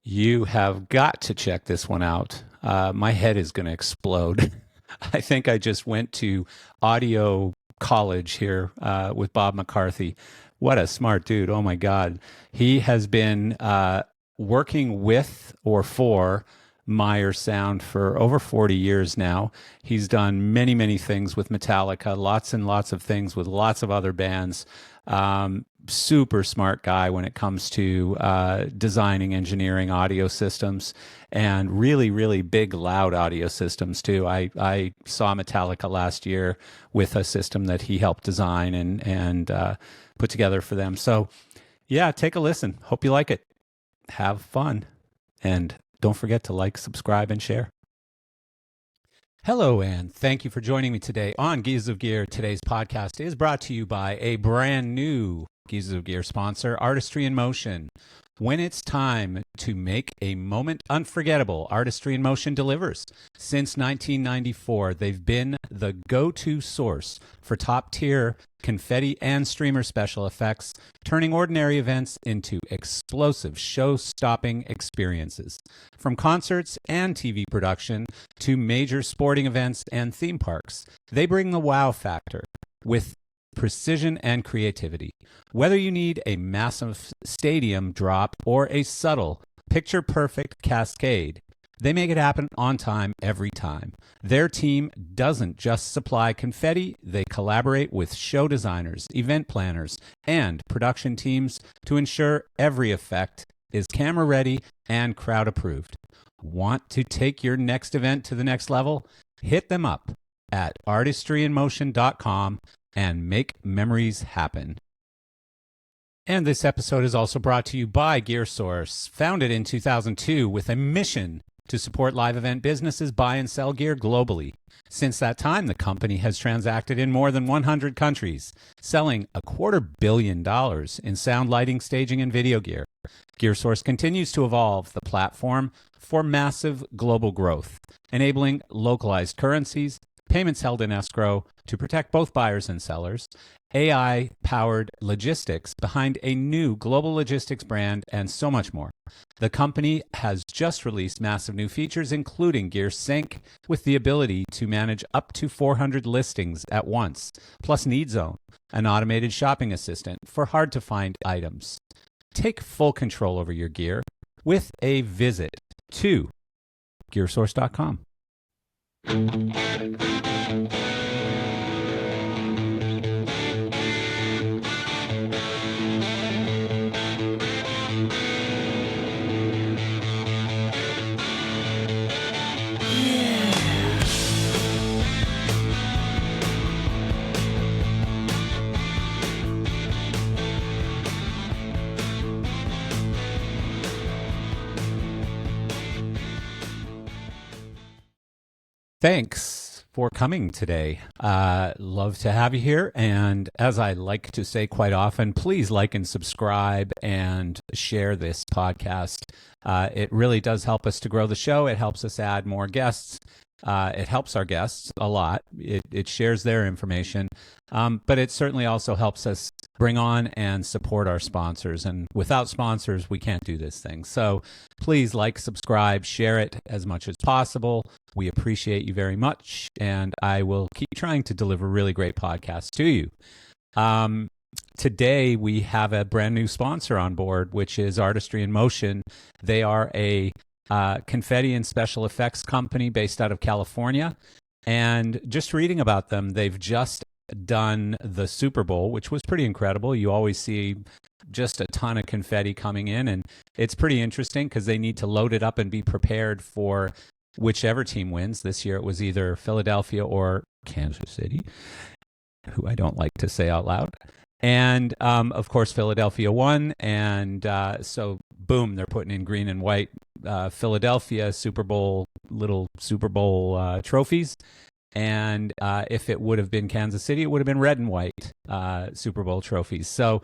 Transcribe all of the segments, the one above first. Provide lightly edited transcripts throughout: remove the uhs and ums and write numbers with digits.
You have got to check this one out. My head is going to explode. I think I just went to audio college here with Bob McCarthy. What a smart dude. Oh my God. He has been working with or for Meyer Sound for over 40 years now. He's done many, many things with Metallica, lots and lots of things with lots of other bands. Super smart guy when it comes to designing, engineering audio systems, and really, really big, loud audio systems too. I saw Metallica last year with a system that he helped design and put together for them. So, yeah, take a listen. Hope you like it. Have fun, and don't forget to like, subscribe, and share. Hello, and thank you for joining me today on Gears of Gear. Today's podcast is brought to you by a brand new Gears of Gear sponsor, Artistry in Motion. When it's time to make a moment unforgettable, Artistry in Motion delivers. Since 1994, they've been the go-to source for top-tier confetti and streamer special effects, turning ordinary events into explosive, show-stopping experiences. From concerts and TV production to major sporting events and theme parks, they bring the wow factor with precision and creativity. Whether you need a massive stadium drop or a subtle, picture-perfect cascade, they make it happen on time every time. Their team doesn't just supply confetti, they collaborate with show designers, event planners, and production teams to ensure every effect is camera ready and crowd approved. Want to take your next event to the next level? Hit them up at artistryinmotion.com and make memories happen. And this episode is also brought to you by GearSource, founded in 2002 with a mission to support live event businesses buy and sell gear globally. Since that time, the company has transacted in more than 100 countries, selling $250 million in sound, lighting, staging, and video gear. GearSource continues to evolve the platform for massive global growth, enabling localized currencies, payments held in escrow to protect both buyers and sellers, AI-powered logistics behind a new global logistics brand, and so much more. The company has just released massive new features, including Gear Sync, with the ability to manage up to 400 listings at once, plus Need Zone, an automated shopping assistant for hard-to-find items. Take full control over your gear with a visit to GearSource.com. Thanks for coming today. Love to have you here. And as I like to say quite often, please like and subscribe and share this podcast. It really does help us to grow the show. It helps us add more guests. It helps our guests a lot. It shares their information, but it certainly also helps us bring on and support our sponsors. And without sponsors, we can't do this thing. So please like, subscribe, share it as much as possible. We appreciate you very much, and I will keep trying to deliver really great podcasts to you. Today, we have a brand new sponsor on board, which is Artistry in Motion. They are a confetti and special effects company based out of California. And just reading about them, they've just done the Super Bowl, which was pretty incredible. You always see just a ton of confetti coming in, and it's pretty interesting because they need to load it up and be prepared for whichever team wins. This year it was either Philadelphia or Kansas City, who I don't like to say out loud. And of course, Philadelphia won. And so, boom, they're putting in green and white Philadelphia little Super Bowl trophies. And if it would have been Kansas City, it would have been red and white Super Bowl trophies. So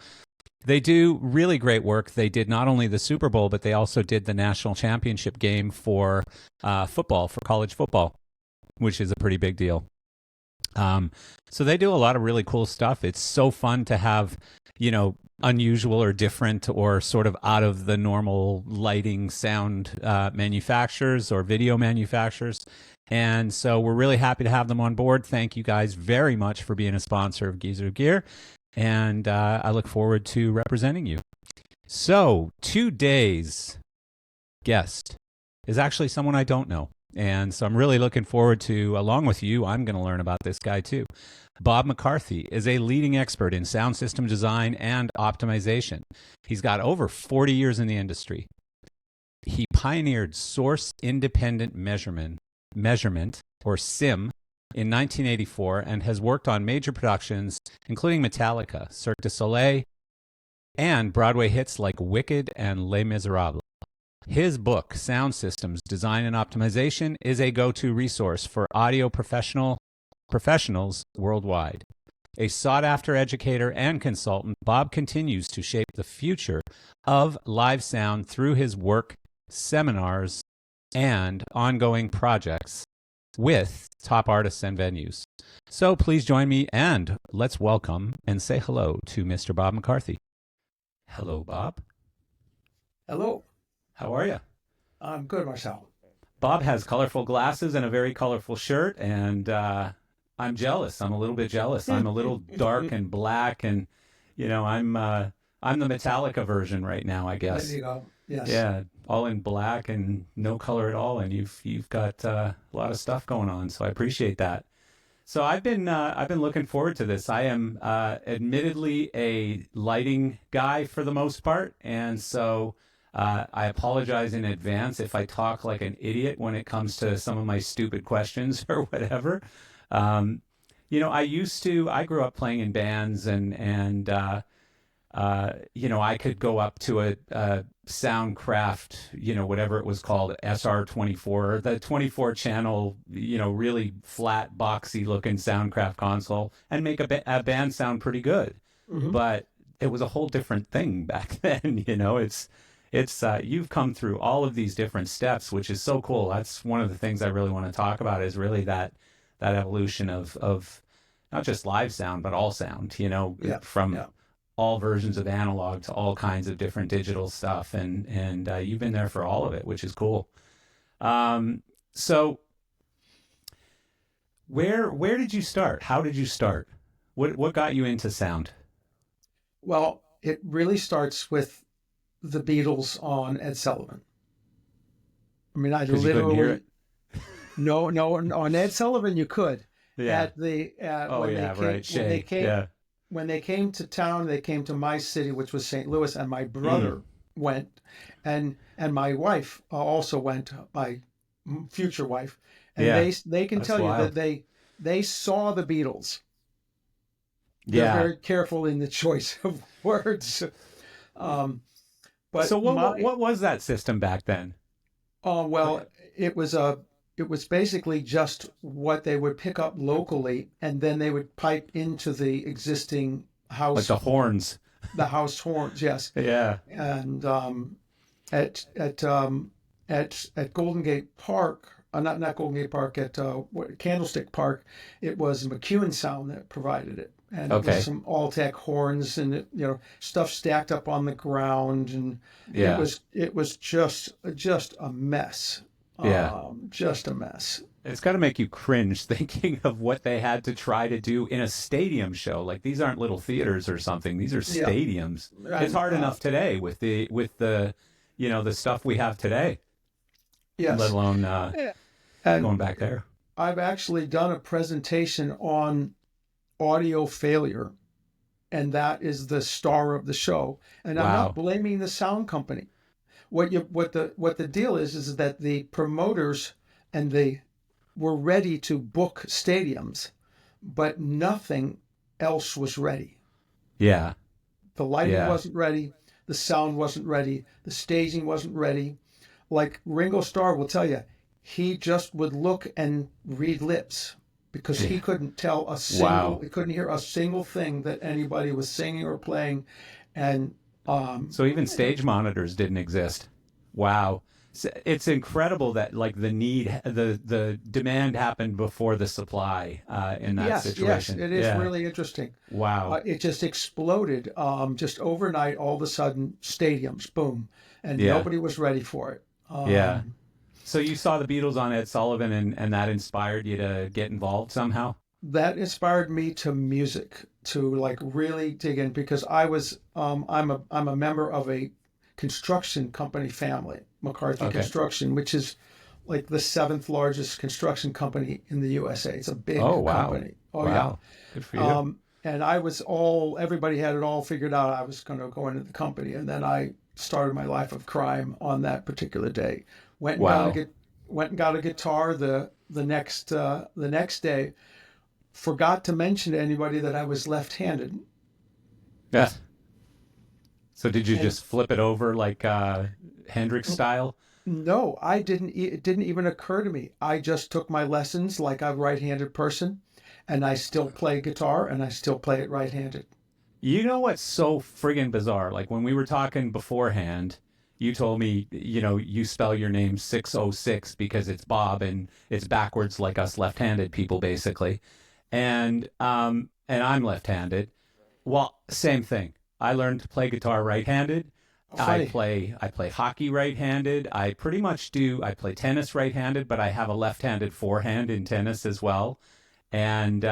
they do really great work. They did not only the Super Bowl, but they also did the national championship game for football, for college football, which is a pretty big deal. So they do a lot of really cool stuff. It's so fun to have, unusual or different or sort of out of the normal lighting sound manufacturers or video manufacturers. And so we're really happy to have them on board. Thank you guys very much for being a sponsor of Geezer Gear. And I look forward to representing you. So today's guest is actually someone I don't know. And so I'm really looking forward to, along with you, I'm going to learn about this guy too. Bob McCarthy is a leading expert in sound system design and optimization. He's got over 40 years in the industry. He pioneered source independent measurement, or SIM, in 1984 and has worked on major productions, including Metallica, Cirque du Soleil, and Broadway hits like Wicked and Les Misérables. His book, Sound Systems, Design and Optimization, is a go-to resource for audio professionals worldwide. A sought-after educator and consultant, Bob continues to shape the future of live sound through his work, seminars, and ongoing projects with top artists and venues. So please join me and let's welcome and say hello to Mr. Bob McCarthy. Hello, Bob. Hello. How are you? I'm good, Marcel. Bob has colorful glasses and a very colorful shirt, and I'm jealous. I'm a little bit jealous. I'm a little dark and black, and I'm the Metallica version right now, I guess. There you go. Yes. Yeah, all in black and no color at all, and you've got a lot of stuff going on, so I appreciate that. So I've been looking forward to this. I am admittedly a lighting guy for the most part, and so I apologize in advance if I talk like an idiot when it comes to some of my stupid questions or whatever. I grew up playing in bands and I could go up to a Soundcraft, whatever it was called, SR24, the 24 channel, really flat, boxy looking Soundcraft console and make a band sound pretty good. Mm-hmm. But it was a whole different thing back then. It's you've come through all of these different steps, which is so cool. That's one of the things I really want to talk about, is really that evolution of not just live sound, but all sound, from all versions of analog to all kinds of different digital stuff. And you've been there for all of it, which is cool. So where did you start? How did you start? What got you into sound? Well, it really starts with the Beatles on Ed Sullivan. I mean, I literally hear it. No, on Ed Sullivan you could. Yeah. When they came to town, they came to my city, which was St. Louis, and my brother went, and my wife also went, my future wife, and they can tell you that they saw the Beatles. They're very careful in the choice of words. But so what was that system back then? It was basically just what they would pick up locally, and then they would pipe into the existing house. Like the horns. The house horns, yes. Yeah. And at Golden Gate Park, not Golden Gate Park, at Candlestick Park, it was McEwen Sound that provided it. And it was some Altec horns and stuff stacked up on the ground, and it was just a mess. Just a mess. It's got to make you cringe thinking of what they had to try to do in a stadium show. Like, these aren't little theaters or something; these are stadiums. Yeah. It's hard enough today with the the stuff we have today. Yes. Let alone going back there. I've actually done a presentation on audio failure, and that is the star of the show. And I'm not blaming the sound company. What the deal is that the promoters and they were ready to book stadiums, but nothing else was ready. Yeah. The lighting wasn't ready, the sound wasn't ready, the staging wasn't ready. Like Ringo Starr will tell you, he just would look and read lips, because he couldn't tell he couldn't hear a single thing that anybody was singing or playing. And so even stage monitors didn't exist. Wow. It's incredible that like the demand happened before the supply in that situation. Yes, it is really interesting. Wow. It just exploded, just overnight. All of a sudden, stadiums, boom, and Yeah. nobody was ready for it. Yeah. So you saw the Beatles on Ed Sullivan, and that inspired you to get involved somehow? That inspired me to music, to like really dig in, because I'm a member of a construction company family, McCarthy Okay. Construction, which is like the seventh largest construction company in the USA. It's a big Oh, wow. company. Oh Wow. Good for you. yeah. And everybody had it all figured out. I was going to go into the company, and then I started my life of crime on that particular day. Went and Wow. got a guitar the next day. Forgot to mention to anybody that I was left-handed. Yeah. So did you And just flip it over like Hendrix style? no, I didn't. It didn't even occur to me. I just took my lessons like a right-handed person, and I still play guitar, and I still play it right-handed. You know what's so friggin' bizarre? Like when we were talking beforehand, you told me, you spell your name 606 because it's Bob and it's backwards like us left-handed people basically. And I'm left-handed. Well, same thing. I learned to play guitar right-handed. I Funny. play hockey right-handed. I play tennis right-handed, but I have a left-handed forehand in tennis as well. And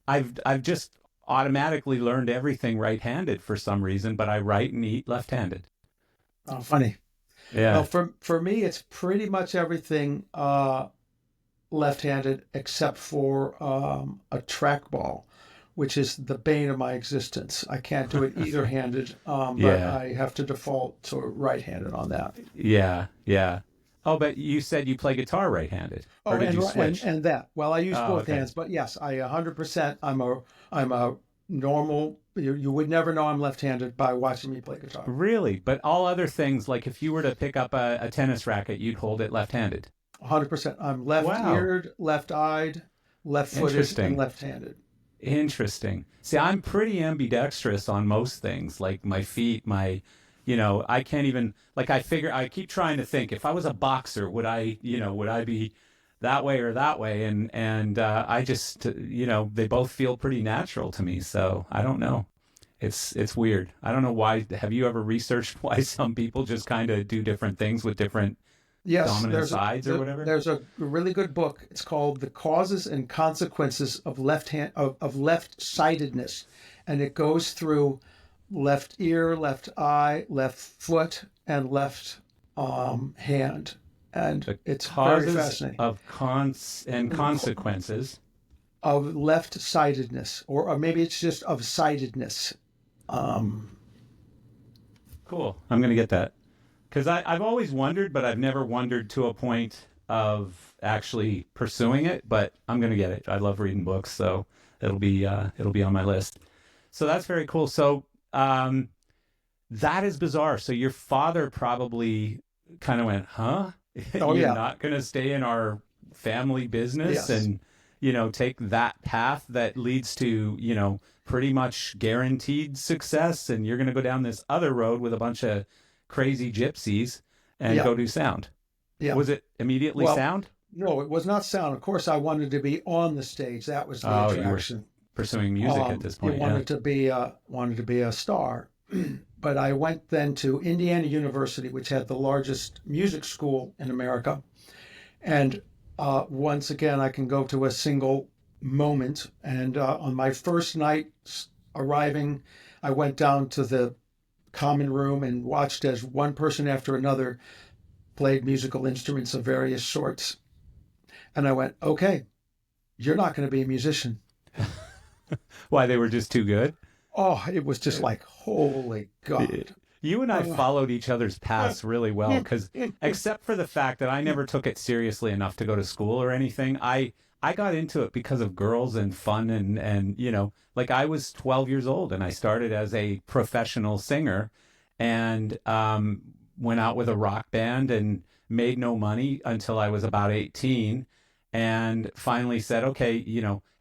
I've just automatically learned everything right-handed for some reason, but I write and eat left-handed. Oh, funny. Well, Yeah. for me, it's pretty much everything left-handed except for a trackball, which is the bane of my existence. I can't do it either-handed, but Yeah. I have to default to right-handed on that. Yeah. Yeah. Oh, but you said you play guitar right-handed, Oh, or did and you ri- switch? and that. Well, I use Oh, both okay. hands, but yes, I 100%. I'm a normal. You would never know I'm left-handed by watching me play guitar. Really? But all other things, like if you were to pick up a tennis racket, you'd hold it left-handed. 100%. I'm Wow. left-eared, left-eyed, left-footed, and Interesting. left-handed. Interesting. See, I'm pretty ambidextrous on most things, like my feet, I can't even, like, I keep trying to think, if I was a boxer, would I be that way or that way? And I just, they both feel pretty natural to me. So I don't know. It's weird. I don't know why. Have you ever researched why some people just kind of do different things with different Yes, dominant sides or whatever? there's a really good book. It's called "The Causes and Consequences of Left-Sidedness," and it goes through left ear, left eye, left foot, and left hand, and The it's very causes fascinating. of cons and consequences. Of left-sidedness, or maybe it's just of sidedness. Um, Cool. I'm going to get that. Because I've always wondered, but I've never wondered to a point of actually pursuing it. But I'm going to get it. I love reading books, so it'll be on my list. So that's very cool. So that is bizarre. So your father probably kind of went, "Huh? oh You're yeah, not going to stay in our family business yes, and take that path that leads to pretty much guaranteed success, and you're going to go down this other road with a bunch of crazy gypsies and yeah, go do sound." yeah. Was it immediately Well, sound? no, it was not sound. Of course, I wanted to be on the stage. That was the Oh, you were attraction. pursuing music at this You point, yeah. wanted to be a star, but I went then to Indiana University, which had the largest music school in America. And once again, I can go to a single moment. And on my first night arriving, I went down to the common room and watched as one person after another played musical instruments of various sorts. And I went, okay, you're not going to be a musician. Why, they were just too good? Oh, it was just like, holy God. You and I Uh, followed each other's paths really well because, except for the fact that I never took it seriously enough to go to school or anything, I got into it because of girls and fun and like I was 12 years old and I started as a professional singer and went out with a rock band and made no money until I was about 18 and finally said, okay,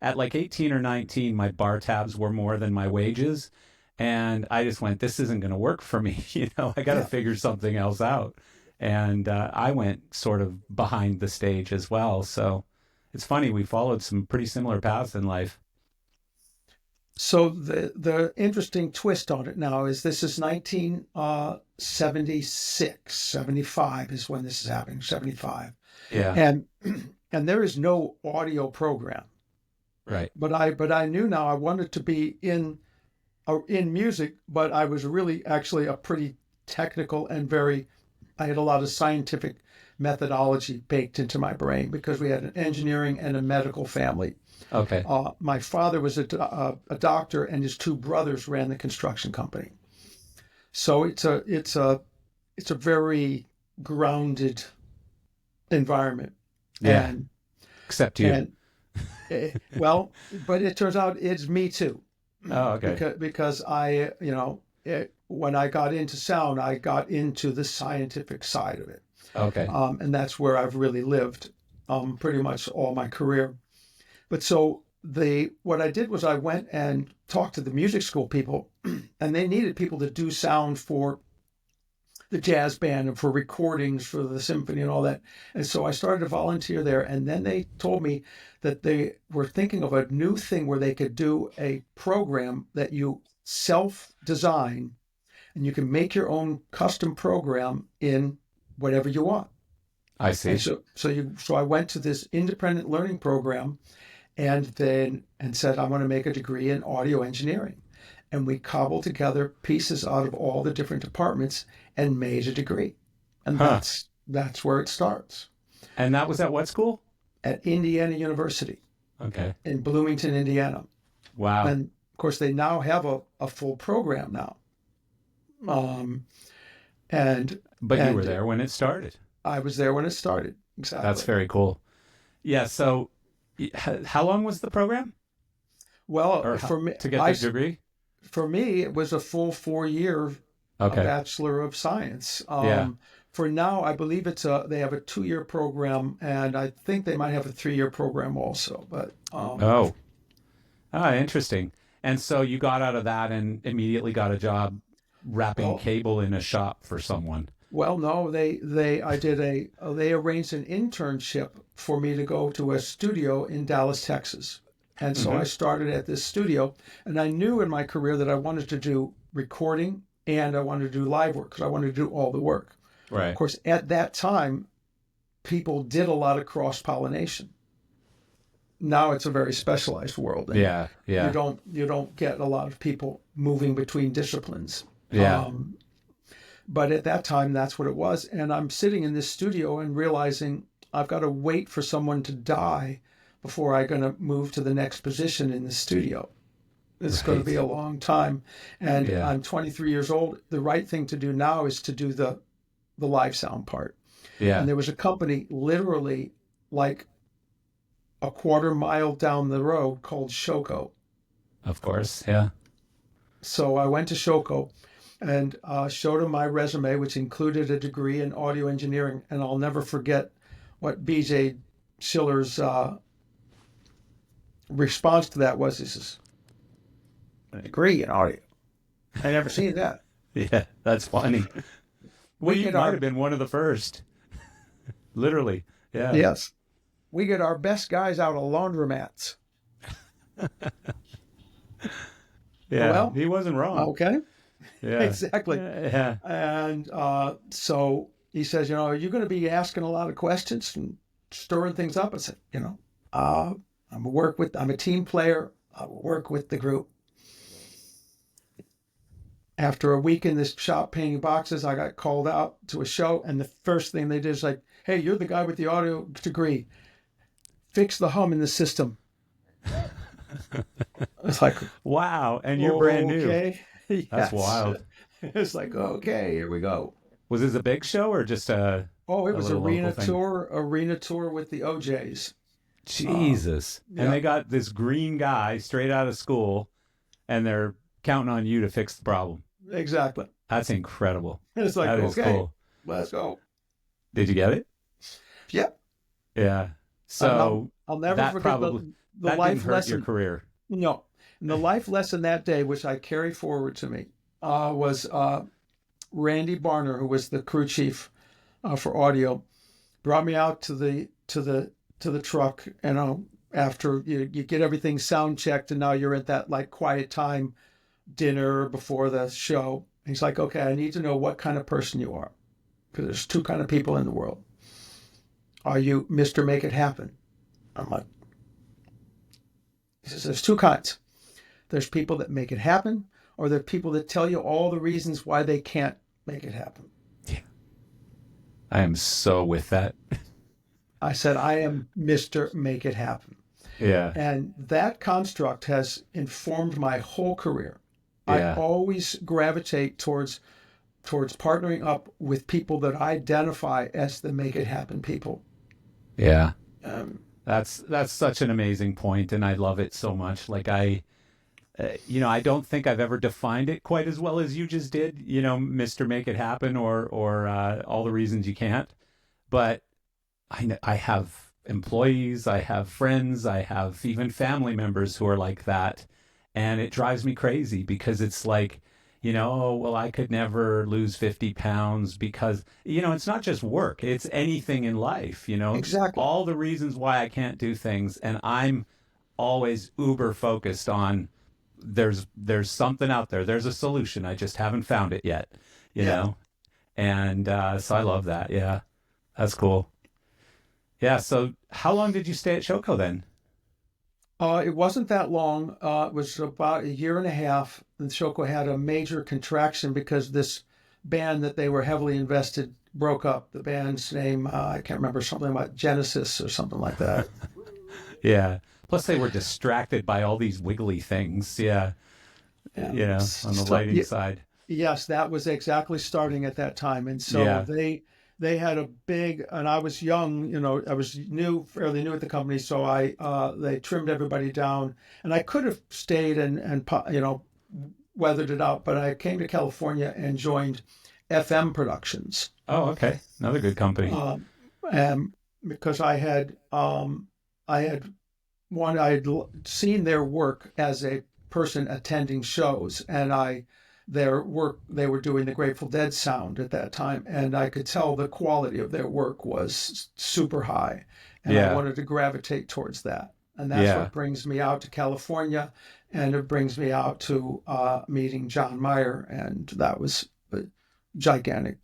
at like 18 or 19, my bar tabs were more than my wages. And I just went, this isn't going to work for me. I got to yeah, figure something else out. And I went sort of behind the stage as well. So it's funny, we followed some pretty similar paths in life. So the interesting twist on it now is this is 1976, 75 is when this is happening, 75. Yeah. And there is no audio program. Right. But I knew now I wanted to be in music, but I was really actually a pretty technical and I had a lot of scientific methodology baked into my brain because we had an engineering and a medical family. Okay. My father was a doctor, and his two brothers ran the construction company. So it's a very grounded environment. Yeah. And, except you. Well, but it turns out it's me too. Oh, okay. Because when I got into sound, I got into the scientific side of it. Okay. And that's where I've really lived pretty much all my career. But so what I did was I went and talked to the music school people, and they needed people to do sound for the jazz band and for recordings for the symphony and all that. And so I started to volunteer there. And then they told me that they were thinking of a new thing where they could do a program that you self-design, and you can make your own custom program in whatever you want. I see. And so I went to this independent learning program and said, I want to make a degree in audio engineering. And we cobbled together pieces out of all the different departments and made a degree. And that's where it starts. And that was at what school? At Indiana University. Okay. In Bloomington, Indiana. Wow. And of course, they now have a full program now. But you were there when it started. I was there when it started. Exactly. That's very cool. Yeah. So how long was the program? Well, for me, to get the degree? For me, it was a full 4-year Bachelor of Science. For now, I believe they have a 2-year program, and I think they might have a 3-year program also. But interesting. And so you got out of that and immediately got a job wrapping cable in a shop for someone. Well, no, they arranged an internship for me to go to a studio in Dallas, Texas. And so I started at this studio, and I knew in my career that I wanted to do recording and I wanted to do live work because I wanted to do all the work. Right. Of course, at that time, people did a lot of cross-pollination. Now it's a very specialized world. And you don't get a lot of people moving between disciplines. Yeah. But at that time, that's what it was. And I'm sitting in this studio and realizing I've got to wait for someone to die before I'm going to move to the next position in the studio. It's going to be a long time. And I'm 23 years old. The right thing to do now is to do the live sound part. Yeah. And there was a company literally like a quarter mile down the road called Shoko. Of course, yeah. So I went to Shoko and showed him my resume, which included a degree in audio engineering. And I'll never forget what BJ Schiller's response to that was. He says, "A degree in audio? I never seen that." Yeah, that's funny. Well, you might have been one of the first. Literally, yeah. Yes. We get our best guys out of laundromats. Yeah, well, he wasn't wrong. Okay. Yeah. Exactly. Yeah. And so he says, are you going to be asking a lot of questions and stirring things up? I said, I'm a team player. I will work with the group. After a week in this shop painting boxes, I got called out to a show, and the first thing they did is like, "Hey, you're the guy with the audio degree. Fix the hum in the system." It's like, wow, and you're brand new. Okay. Yes. That's wild. It's like, okay, here we go. Was this a big show or just a? Oh, it was arena tour with the OJs. Jesus. And they got this green guy straight out of school, and they're counting on you to fix the problem. Exactly. That's incredible. It's like, okay, cool. Let's go. Did you get it? Yep. Yeah. So I'll never forget the life lesson. Your career. No. And the life lesson that day, which I carry forward to me, was Randy Barner, who was the crew chief for audio, brought me out to the truck, and after you get everything sound checked, and now you're at that like quiet time dinner before the show. He's like, okay, I need to know what kind of person you are, because there's two kind of people in the world. Are you Mr. Make It Happen? I'm like, he says, there's two kinds. There's people that make it happen, or there are people that tell you all the reasons why they can't make it happen. Yeah. I am so with that. I said, I am Mr. Make It Happen. Yeah. And that construct has informed my whole career. Yeah. I always gravitate towards partnering up with people that I identify as the make it happen people. Yeah. That's such an amazing point, and I love it so much. Like I don't think I've ever defined it quite as well as you just did, Mr. Make It Happen or all the reasons you can't. But I have employees, I have friends, I have even family members who are like that. And it drives me crazy because it's like, oh, well, I could never lose 50 pounds because, it's not just work. It's anything in life, Exactly. all the reasons why I can't do things. And I'm always uber focused on there's something out there. There's a solution. I just haven't found it yet, you know? And so I love that. Yeah, that's cool. Yeah. So how long did you stay at Shoko then? It wasn't that long. It was about a year and a half. And Shoko had a major contraction because this band that they were heavily invested broke up. The band's name, I can't remember, something about Genesis or something like that. Yeah. Plus they were distracted by all these wiggly things. Yeah. Yeah. On the lighting side. Yes, that was exactly starting at that time. And so they had a big, and I was young, I was fairly new at the company. So they trimmed everybody down, and I could have stayed and weathered it out, but I came to California and joined FM Productions. Oh, okay. Another good company. Because I had seen their work as a person attending shows, and their work, they were doing the Grateful Dead sound at that time, and I could tell the quality of their work was super high, and I wanted to gravitate towards that. And that's what brings me out to California, and it brings me out to meeting John Mayer, and that was a gigantic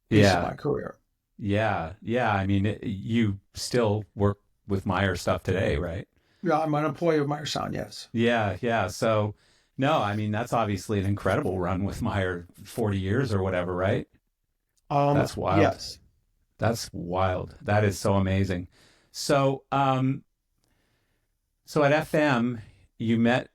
piece of my career. Yeah. I mean, you still work with Meyer stuff today, right? Yeah, I'm an employee of Meyer Sound, yes. Yeah. So, no, I mean, that's obviously an incredible run with Meyer, 40 years or whatever, right? That's wild. Yes. That's wild. That is so amazing. So, so at FM, you met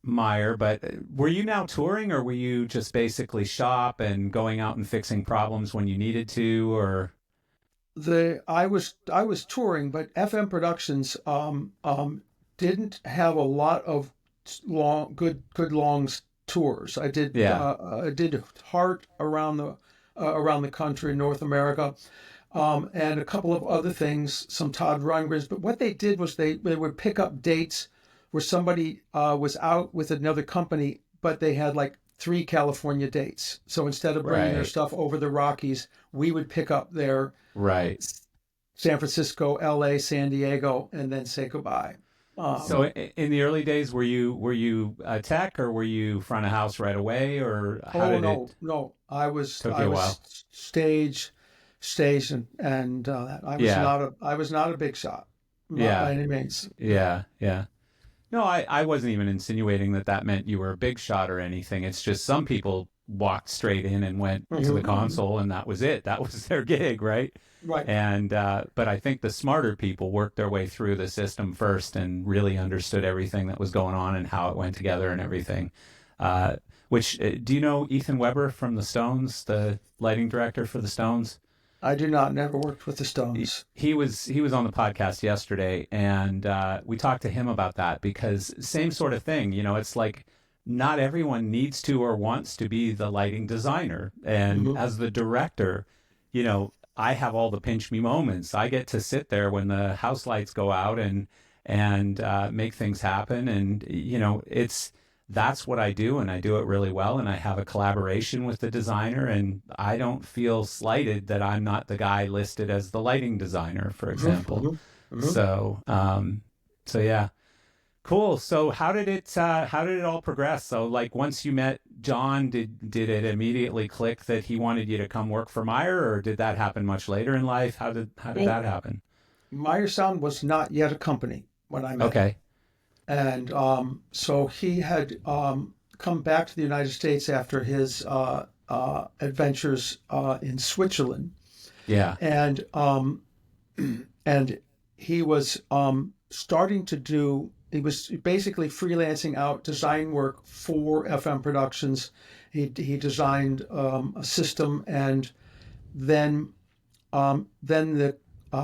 Meyer, but were you now touring, or were you just basically shop and going out and fixing problems when you needed to, or? I was touring, but FM Productions didn't have a lot of good long tours. I did Heart around the country, North America, and a couple of other things, some Todd Rundgrens. But what they did was they would pick up dates where somebody was out with another company, but they had like 3 California dates. So instead of bringing their stuff over the Rockies, we would pick up their San Francisco, LA, San Diego, and then say goodbye. So in the early days, were you tech, or were you front of house right away, or how did it? No, I was while. stage and that. I was not a big shot. By any means. Yeah. No, I wasn't even insinuating that meant you were a big shot or anything. It's just some people walked straight in and went to the console, and that was it. That was their gig, right? Right. And but I think the smarter people worked their way through the system first and really understood everything that was going on and how it went together and everything. Do you know Ethan Weber from the Stones, the lighting director for the Stones? I do not. Never worked with the Stones. He was on the podcast yesterday, and we talked to him about that, because same sort of thing. It's like not everyone needs to or wants to be the lighting designer, and as the director, I have all the pinch me moments. I get to sit there when the house lights go out and make things happen, and that's what I do, and I do it really well, and I have a collaboration with the designer, and I don't feel slighted that I'm not the guy listed as the lighting designer, for example. So, so yeah. Cool. So how did it all progress? So like once you met John, did it immediately click that he wanted you to come work for Meyer, or did that happen much later in life? How did that happen? Meyer Sound was not yet a company when I met him. Okay. And so he had come back to the United States after his adventures in Switzerland. Yeah. And and he was starting to do, he was basically freelancing out design work for FM Productions. He designed a system, and then the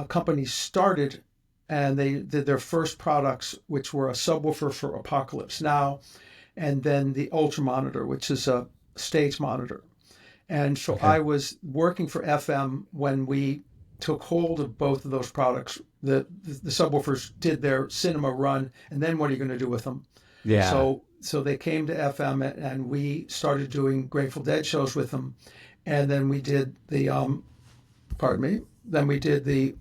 company started, and they did their first products, which were a subwoofer for Apocalypse Now, and then the Ultra Monitor, which is a stage monitor. And so Okay. I was working for FM when we took hold of both of those products. The subwoofers did their cinema run, and then what are you going to do with them? Yeah. So they came to FM, and we started doing Grateful Dead shows with them, and then we did the pardon me. Then we did the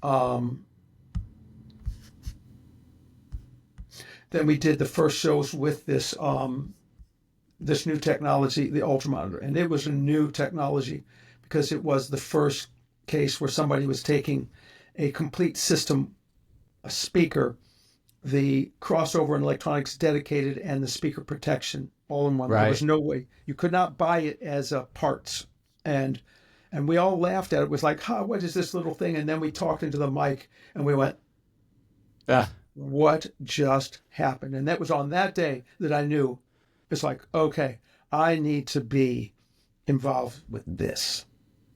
first shows with this this new technology, the Ultra Monitor, and it was a new technology because it was the first case where somebody was taking a complete system, a speaker, the crossover and electronics dedicated, and the speaker protection all in one. Right. There was no way you could not buy it as parts, and we all laughed at it. It was like, what is this little thing? And then we talked into the mic, and we went, what just happened? And that was on that day that I knew, it's like, okay, I need to be involved with this.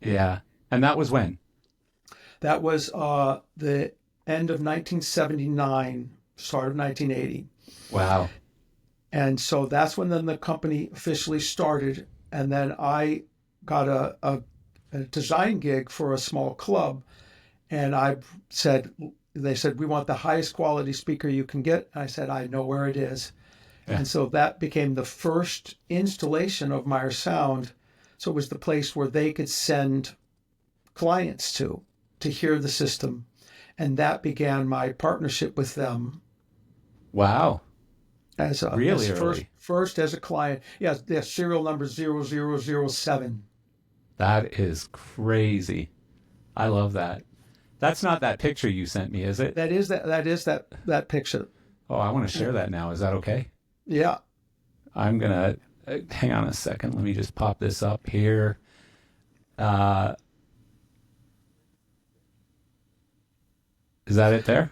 Yeah. And that was when? That was the end of 1979, start of 1980. Wow. And so that's when then the company officially started. And then I got a design gig for a small club. And they said, we want the highest quality speaker you can get. And I said, I know where it is. Yeah. And so that became the first installation of Meyer Sound. So it was the place where they could send clients to hear the system. And that began my partnership with them. Wow. As first as a client. Yeah, serial number 0007. That is crazy. I love that. That's not that picture you sent me, is it? That is that picture. Oh, I want to share that now. Is that okay? Yeah. I'm going to hang on a second. Let me just pop this up here. Is that it there?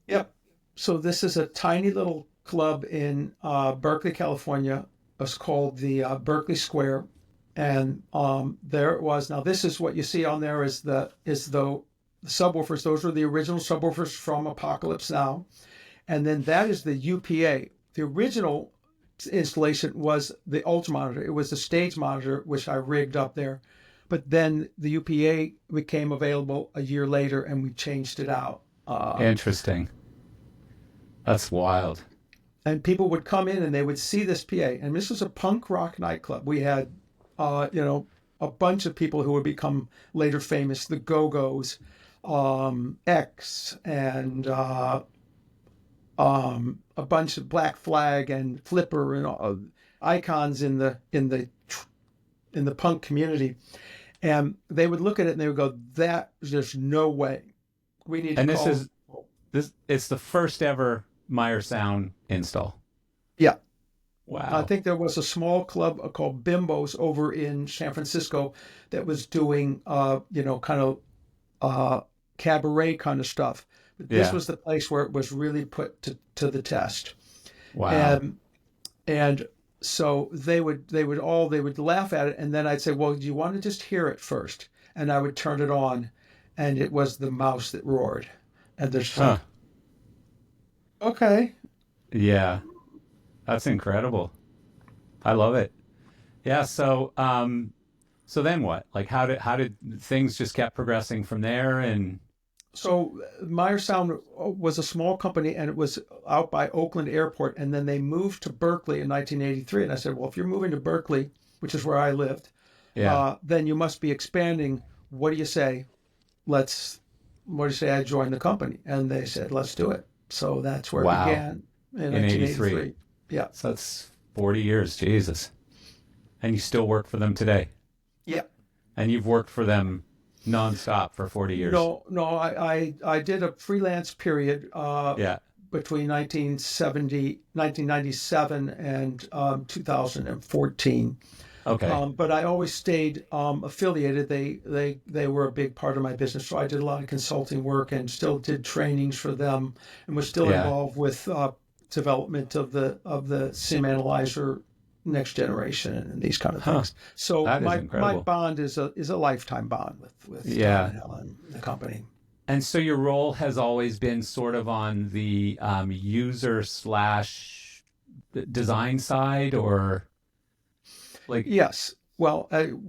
Yep. So this is a tiny little club in Berkeley, California. It's called the Berkeley Square. And there it was. Now, this is what you see on there is the subwoofers. Those were the original subwoofers from Apocalypse Now. And then that is the UPA. The original installation was the Ultra Monitor. It was the stage monitor, which I rigged up there. But then the UPA became available a year later, and we changed it out. Interesting. That's wild. And people would come in and they would see this PA. And this was a punk rock nightclub. We had, a bunch of people who would become later famous, the Go-Go's, X, and a bunch of Black Flag and Flipper and icons in the punk community. And they would look at it and they would go, there's no way. We need to And it's the first ever Meyer Sound install. Yeah. Wow. I think there was a small club called Bimbo's over in San Francisco that was doing, kind of cabaret kind of stuff. But this was the place where it was really put to the test. Wow. And so they would laugh at it, and then I'd say, well, do you want to just hear it first? And I would turn it on, and it was the mouse that roared. And there's okay. Yeah. That's incredible. I love it. Yeah. So, so then what? Like, how did things just kept progressing from there? And So Meyer Sound was a small company, and it was out by Oakland Airport, and then they moved to Berkeley in 1983. And I said, well, if you're moving to Berkeley, which is where I lived, Yeah. then you must be expanding. What do you say? What do you say I join the company? And they said, let's do it. So that's where it Wow. began in In 83. 1983. Yeah. So that's 40 years. Jesus. And you still work for them today. Yeah. And you've worked for them nonstop for 40 years. No, I did a freelance period Yeah. between 1997 and 2014. Okay. But I always stayed affiliated. They were a big part of my business, so I did a lot of consulting work and still did trainings for them, and was still Yeah. involved with development of the SIM analyzer next generation and these kind of things. So That is my incredible. bond is a lifetime bond with Yeah. Tom and Helen, the company. And so your role has always been sort of on the user slash design side, or like, Yes. Well,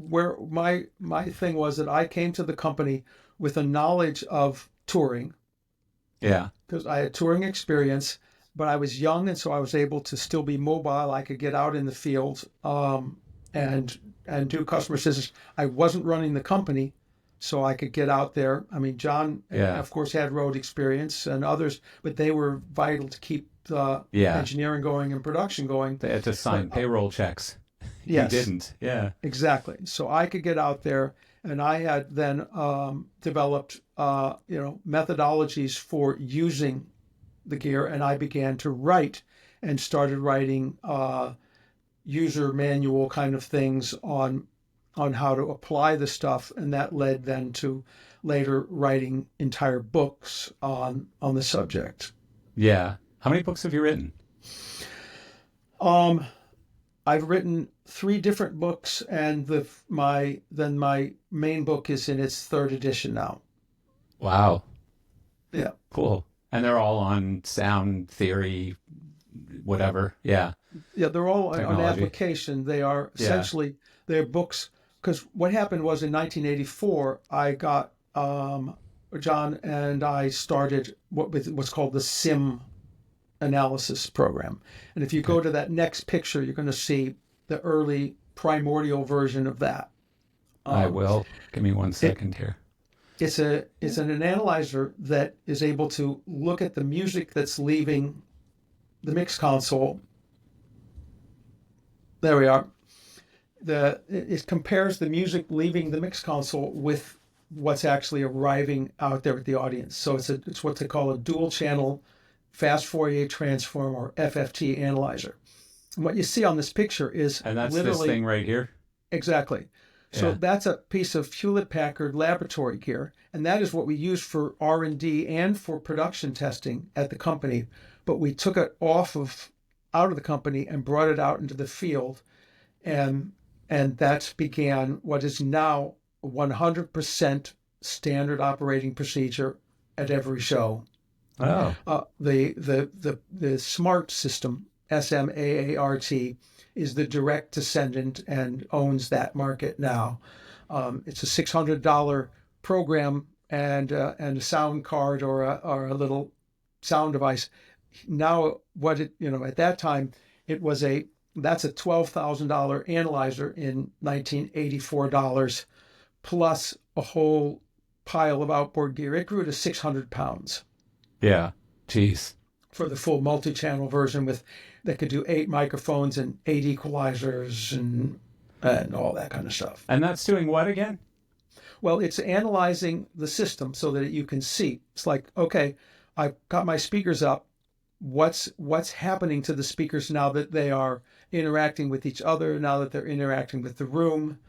where my thing was that I came to the company with a knowledge of touring, yeah, because I had touring experience, but I was young, and so I was able to still be mobile. I could get out in the field and do customer service. I wasn't running the company, so I could get out there. I mean, John, Yeah. of course, had road experience, and others, but they were vital to keep the Yeah. engineering going and production going. they had to sign payroll checks. Yes. You didn't. Yeah. Exactly. So I could get out there, and I had then developed, methodologies for using the gear, and I began to write and started writing user manual kind of things on how to apply the stuff, and that led then to later writing entire books on the subject. Yeah. How many books have you written? I've written 3 different books, and my main book is in its 3rd edition now. Wow. Yeah. Cool. And they're all on sound theory, whatever. Yeah. Yeah, they're all on Technology. application. They are essentially they're books, because what happened was in 1984 I got John and I started what's called the SIM analysis program. And if you go to that next picture, you're going to see the early primordial version of that. I will. Give me 1 second here. It's an analyzer that is able to look at the music that's leaving the mix console. There we are. It compares the music leaving the mix console with what's actually arriving out there at the audience. So it's what they call a dual channel fast Fourier transform, or FFT analyzer. And what you see on this picture is And that's literally this thing right here. exactly. So Yeah. that's a piece of Hewlett-Packard laboratory gear, and that is what we use for R&D and for production testing at the company. But we took it out of the company and brought it out into the field, and that began what is now 100% standard operating procedure at every show. Oh. The SMART system, SMAART, is the direct descendant and owns that market now. It's a $600 program and a sound card or a little sound device. Now, at that time, that's a $12,000 analyzer in 1984 dollars, plus a whole pile of outboard gear. It grew to 600 pounds. Yeah. Jeez. For the full multi-channel version that could do 8 microphones and 8 equalizers and all that kind of stuff. And that's doing what again? Well, it's analyzing the system so that you can see. It's like, okay, I've got my speakers up. What's happening to the speakers now that they are interacting with each other, now that they're interacting with the room?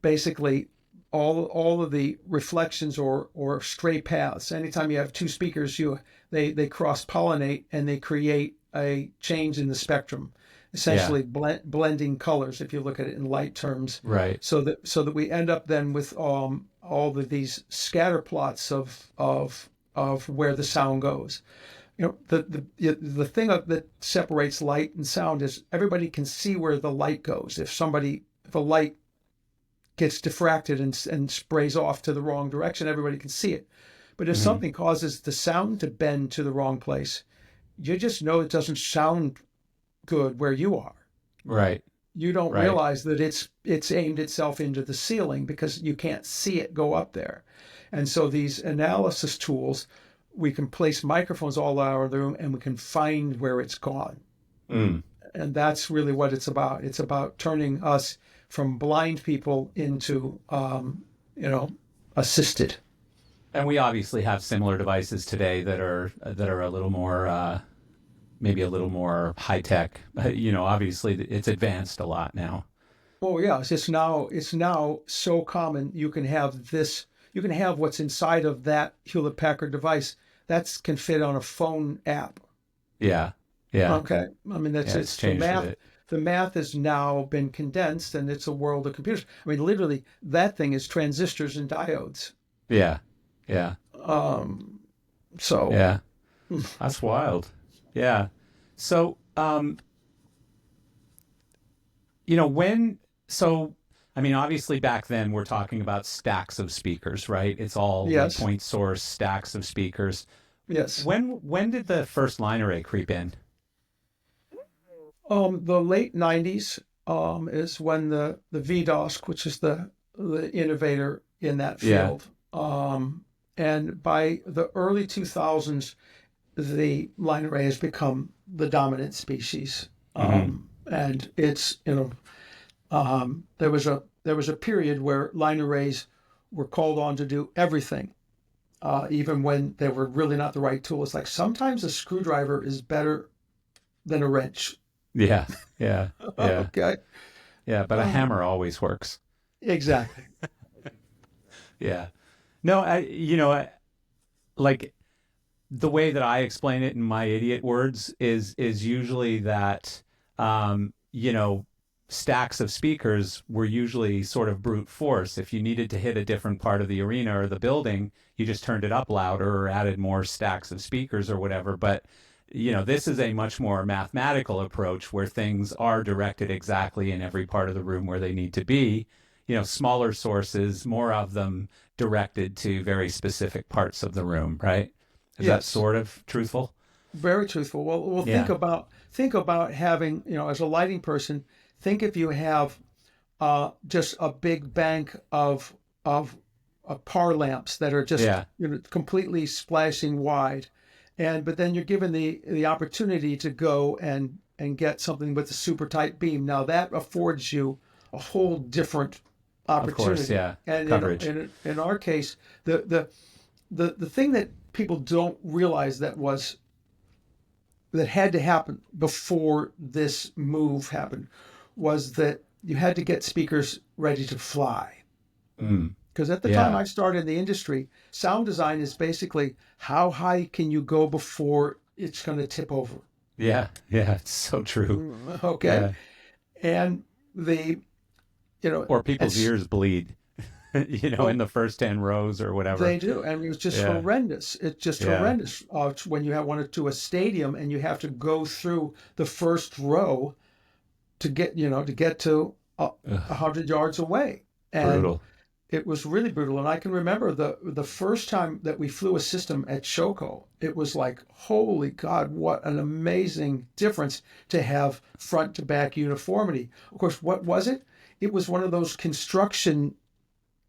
Basically all of the reflections or stray paths. Anytime you have 2 speakers, they cross-pollinate and they create a change in the spectrum, essentially blending colors, if you look at it in light terms. Right. So that we end up then with all of these scatter plots of where the sound goes. The thing that separates light and sound is everybody can see where the light goes. If a light gets diffracted and sprays off to the wrong direction. Everybody can see it. But if something causes the sound to bend to the wrong place, you just know it doesn't sound good where you are. Right. You don't realize that it's aimed itself into the ceiling because you can't see it go up there. And so these analysis tools, we can place microphones all over the room and we can find where it's gone. And that's really what it's about. It's about turning us from blind people into, assisted. And we obviously have similar devices today that are a little more, maybe a little more high tech. Obviously it's advanced a lot now. Oh yes, it's now so common. You can have what's inside of that Hewlett Packard device that can fit on a phone app. Yeah. Yeah. Okay. I mean, it's changed the math. it. The math has now been condensed, and it's a world of computers. I mean, literally, that thing is transistors and diodes. Yeah. Yeah. So. Yeah. That's wild. Yeah. So, obviously back then we're talking about stacks of speakers, right? It's all Yes. point source stacks of speakers. Yes. When did the first line array creep in? The late 90s is when the VDOS, which is the innovator in that field. And by the early 2000s, the line array has become the dominant species. And it's, there was a period where line arrays were called on to do everything, even when they were really not the right tool. It's like sometimes a screwdriver is better than a wrench. Yeah. Yeah. Yeah. Okay. Yeah. But a hammer always works. Exactly. Yeah. No, like the way that I explain it in my idiot words is usually that, stacks of speakers were usually sort of brute force. If you needed to hit a different part of the arena or the building, you just turned it up louder or added more stacks of speakers or whatever. But, this is a much more mathematical approach where things are directed exactly in every part of the room where they need to be. Smaller sources, more of them directed to very specific parts of the room, right? Is that sort of truthful? Very truthful. Well, Yeah. think about having, as a lighting person, think if you have just a big bank of par lamps that are just completely splashing wide, but then you're given the opportunity to go and get something with a super tight beam. Now that affords you a whole different opportunity. Of course, yeah. And coverage. In our case, the thing that people don't realize that had to happen before this move happened was that you had to get speakers ready to fly. Because at the time I started in the industry, sound design is basically how high can you go before it's going to tip over. Yeah, it's so true. Okay. Yeah. And or people's ears bleed, in the first 10 rows or whatever. They do. And it was just horrendous. It's just horrendous when you want to a stadium and you have to go through the first row to get to 100 yards away. And brutal. It was really brutal. And I can remember the first time that we flew a system at Shoko, it was like, holy God, what an amazing difference to have front to back uniformity. Of course, what was it? It was one of those construction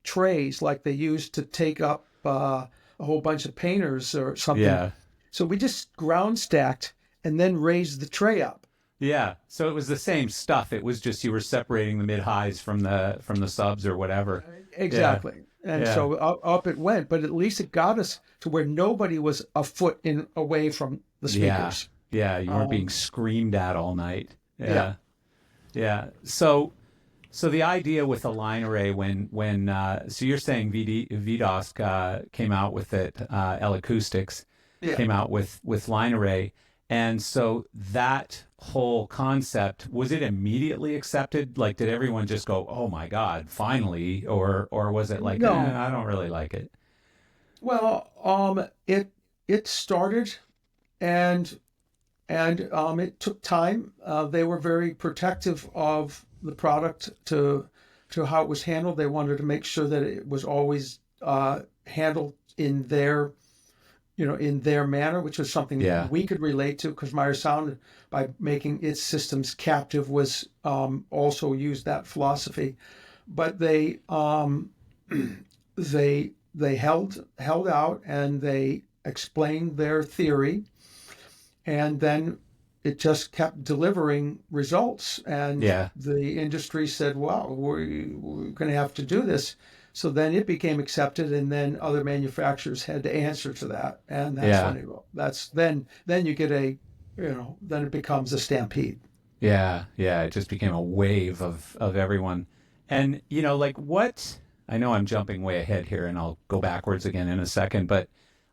trays like they used to take up a whole bunch of painters or something. Yeah. So we just ground stacked and then raised the tray up. Yeah. So it was the same stuff. It was just you were separating the mid highs from the subs or whatever. Exactly. And so up it went, but at least it got us to where nobody was a foot away from the speakers. Yeah. You weren't being screamed at all night. Yeah. So the idea with a line array when so you're saying VDOS came out with it, L Acoustics came out with line array, and so that whole concept, was it immediately accepted? Like, did everyone just go, "Oh my God, finally," or was it like, No. I don't really like it? Well, it started, and it took time. They were very protective of the product to to how it was handled. They wanted to make sure that it was always handled in their manner, which was something we could relate to, because Meyer Sound, by making its systems captive, was also used that philosophy. But they they held out, and they explained their theory, and then it just kept delivering results. And the industry said, well, we're going to have to do this. So then it became accepted, and then other manufacturers had to answer to that. And that's when then you get then it becomes a stampede. Yeah. It just became a wave of everyone. And, I know I'm jumping way ahead here, and I'll go backwards again in a second, but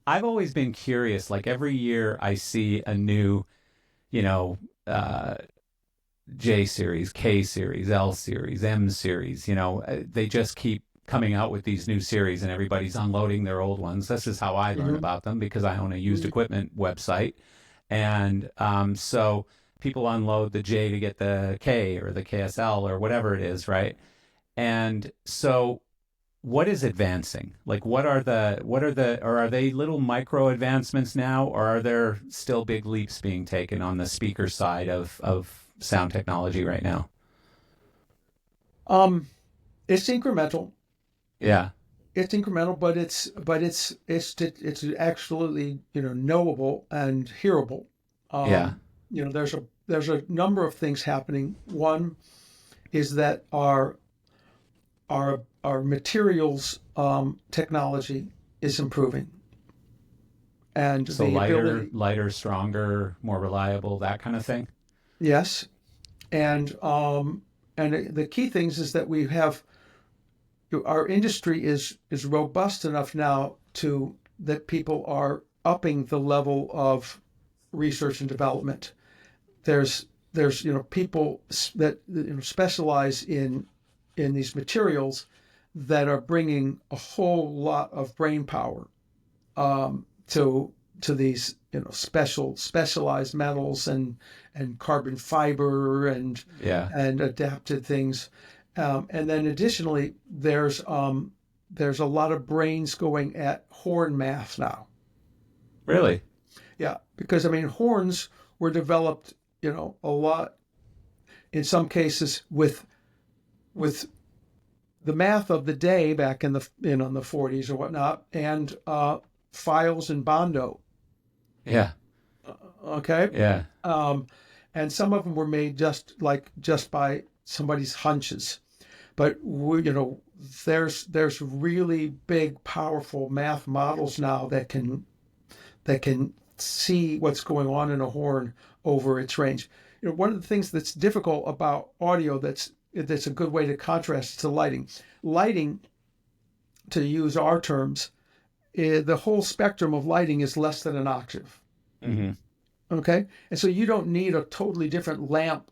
I've always been curious. Like, every year I see a new, J series, K series, L series, M series, they just keep coming out with these new series, and everybody's unloading their old ones. This is how I learn about them, because I own a used equipment website. And so people unload the J to get the K or the KSL or whatever it is, right? And so what is advancing? Like, or are they little micro advancements now, or are there still big leaps being taken on the speaker side of sound technology right now? It's incremental. Yeah. It's incremental, but it's absolutely, knowable and hearable. There's a number of things happening. One is that our materials technology is improving, and so the lighter, stronger, more reliable, that kind of thing. Yes, and the key things is that we have. Our industry is robust enough now that people are upping the level of research and development. There's people that specialize in these materials that are bringing a whole lot of brain power to these specialized metals and carbon fiber and adapted things. And then additionally, there's a lot of brains going at horn math now. Really? Yeah, because horns were developed, a lot, in some cases with the math of the day back in the the 40s or whatnot, and files and bondo. Yeah. Okay. Yeah. And some of them were made just by somebody's hunches, but there's really big, powerful math models now that can see what's going on in a horn over its range. One of the things that's difficult about audio that's a good way to contrast to lighting. Lighting, to use our terms, the whole spectrum of lighting is less than an octave. Mm-hmm. Okay, and so you don't need a totally different lamp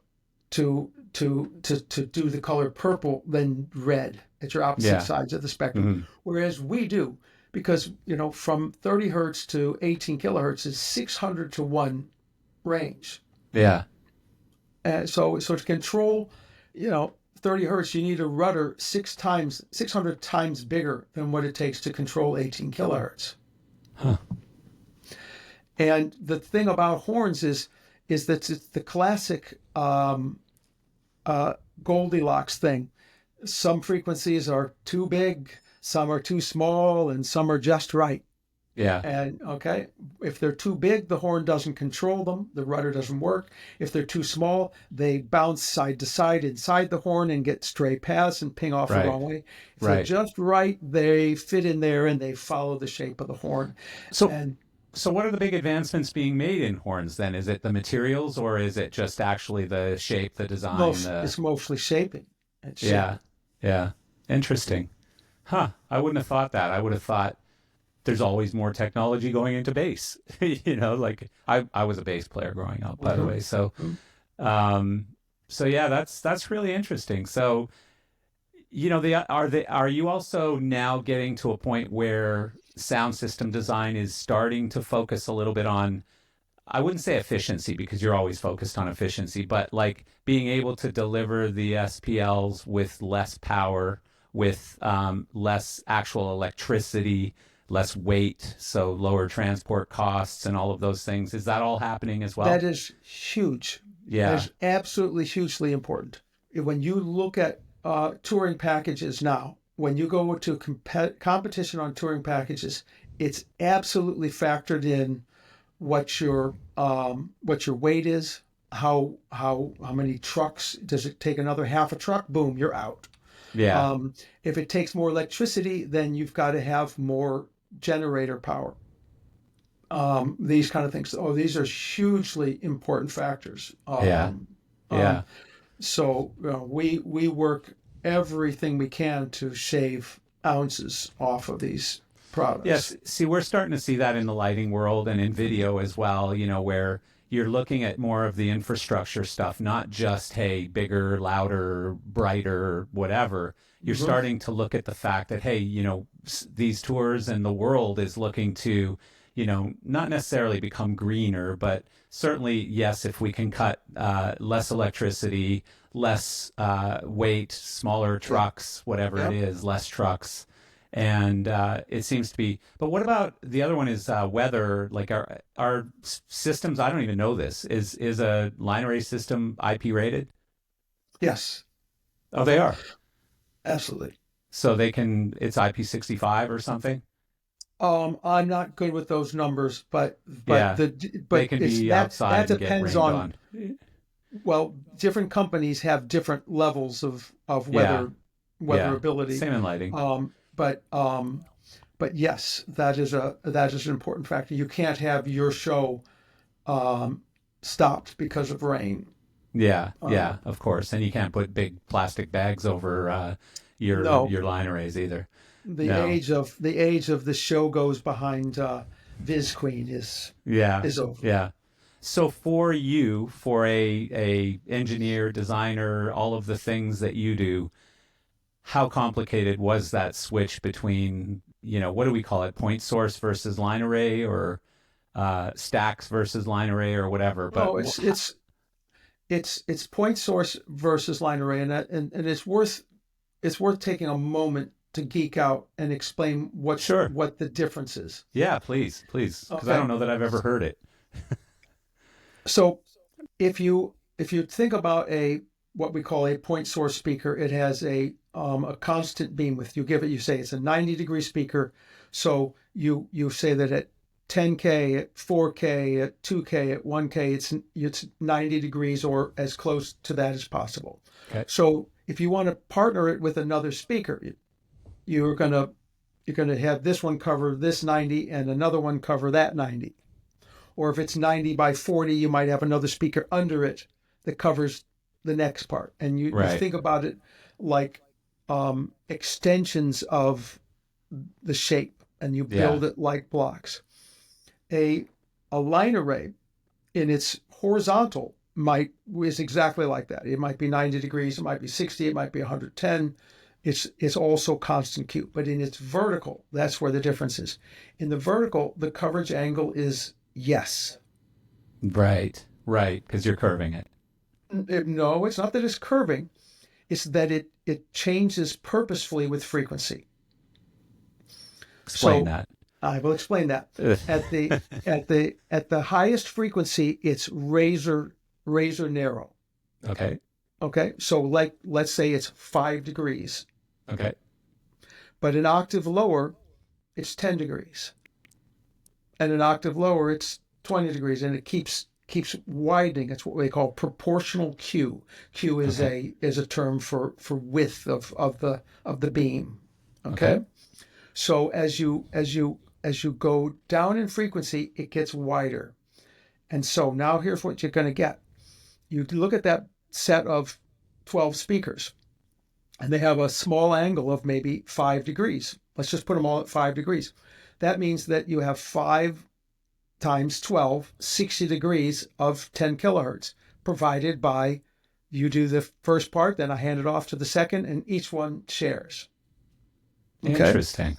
to do the color purple than red at your opposite sides of the spectrum. Mm-hmm. Whereas we do, because from 30 hertz to 18 kilohertz is 600 to 1 range. Yeah. And so to control 30 hertz, you need a rudder 600 times bigger than what it takes to control 18 kilohertz. Huh. And the thing about horns is that it's the classic Goldilocks thing. Some frequencies are too big, some are too small, and some are just right. Yeah. And if they're too big, the horn doesn't control them. The rudder doesn't work. If they're too small, they bounce side to side inside the horn and get stray paths and ping off the wrong way. If they're just right, they fit in there and they follow the shape of the horn. So what are the big advancements being made in horns then? Is it the materials, or is it just actually the shape, the design? It's mostly shaping. Yeah. Interesting. Huh. I wouldn't have thought that. I would have thought there's always more technology going into bass. Like I was a bass player growing up, by the way. So, that's really interesting. So, are you also now getting to a point where sound system design is starting to focus a little bit on I wouldn't say efficiency because you're always focused on efficiency, but like being able to deliver the SPLs with less power, with less actual electricity, less weight, so lower transport costs and all of those things. Is that all happening as well? That is huge. That Yeah. is absolutely hugely important. When you look at touring packages now, when you go to competition on touring packages, it's absolutely factored in what your weight is, how many trucks does it take? Another half a truck, boom, you're out. Yeah. If it takes more electricity, then you've got to have more generator power. These kind of things. Oh, these are hugely important factors. Yeah. Yeah. So we work everything we can to shave ounces off of these products. Yes. See, we're starting to see that in the lighting world and in video as well, where you're looking at more of the infrastructure stuff, not just, hey, bigger, louder, brighter, whatever. You're starting to look at the fact that, hey, these tours and the world is looking to, not necessarily become greener, but certainly, yes, if we can cut less electricity, less weight, smaller trucks, whatever it is, less trucks. And it seems to be. But what about the other one is weather? Like our systems, I don't even know this. Is a line array system IP rated? Yes. Oh, they are. Absolutely. So it's IP65 or something? I'm not good with those numbers, but Yeah, they can it's be that outside that and get depends rained on. on. Well, different companies have different levels of Yeah, yeah. weatherability. Same in lighting. But yes, that is an important factor. You can't have your show stopped because of rain. Yeah, yeah, of course. And you can't put big plastic bags over No, your line arrays either. the No. age of the show goes behind Viz Queen Yeah, is over. yeah. So for you, for a engineer, designer, all of the things that you do, how complicated was that switch between, what do we call it, point source versus line array, or stacks versus line array, or whatever? But Oh, it's point source versus line array, and it's worth taking a moment to geek out and explain sure. what the difference is. Yeah, please, because I don't Okay. know that I've ever heard it. So if you think about what we call a point source speaker, it has a constant beam width. You say it's a 90-degree speaker. So you say that at 10K, at 4K, at 2K, at 1K, it's 90 degrees or as close to that as possible. Okay. So if you want to partner it with another speaker, you're gonna have this one cover this 90 and another one cover that 90. Or if it's 90 by 40, you might have another speaker under it that covers the next part. And you think about it like extensions of the shape, and you build it like blocks. A line array in its horizontal is exactly like that. It might be 90 degrees, it might be 60, it might be 110. It's also constant Q. But in its vertical, that's where the difference is. In the vertical, the coverage angle is yes. Right, because you're curving it. No, it's not that it's curving. It's that it changes purposefully with frequency. Explain that. I will explain that. At the highest frequency, it's razor narrow. Okay. Okay. So let's say it's 5 degrees. Okay. But an octave lower, it's 10 degrees. And an octave lower, it's 20 degrees, and it keeps widening. It's what we call proportional Q. Q is a term for width of the beam. Okay? So as you go down in frequency, it gets wider. And so now here's what you're going to get. You look at that set of 12 speakers, and they have a small angle of maybe 5 degrees. Let's just put them all at 5 degrees. That means that you have 5 times 12, 60 degrees of 10 kilohertz, provided by you do the first part, then I hand it off to the second, and each one shares. Okay? Interesting.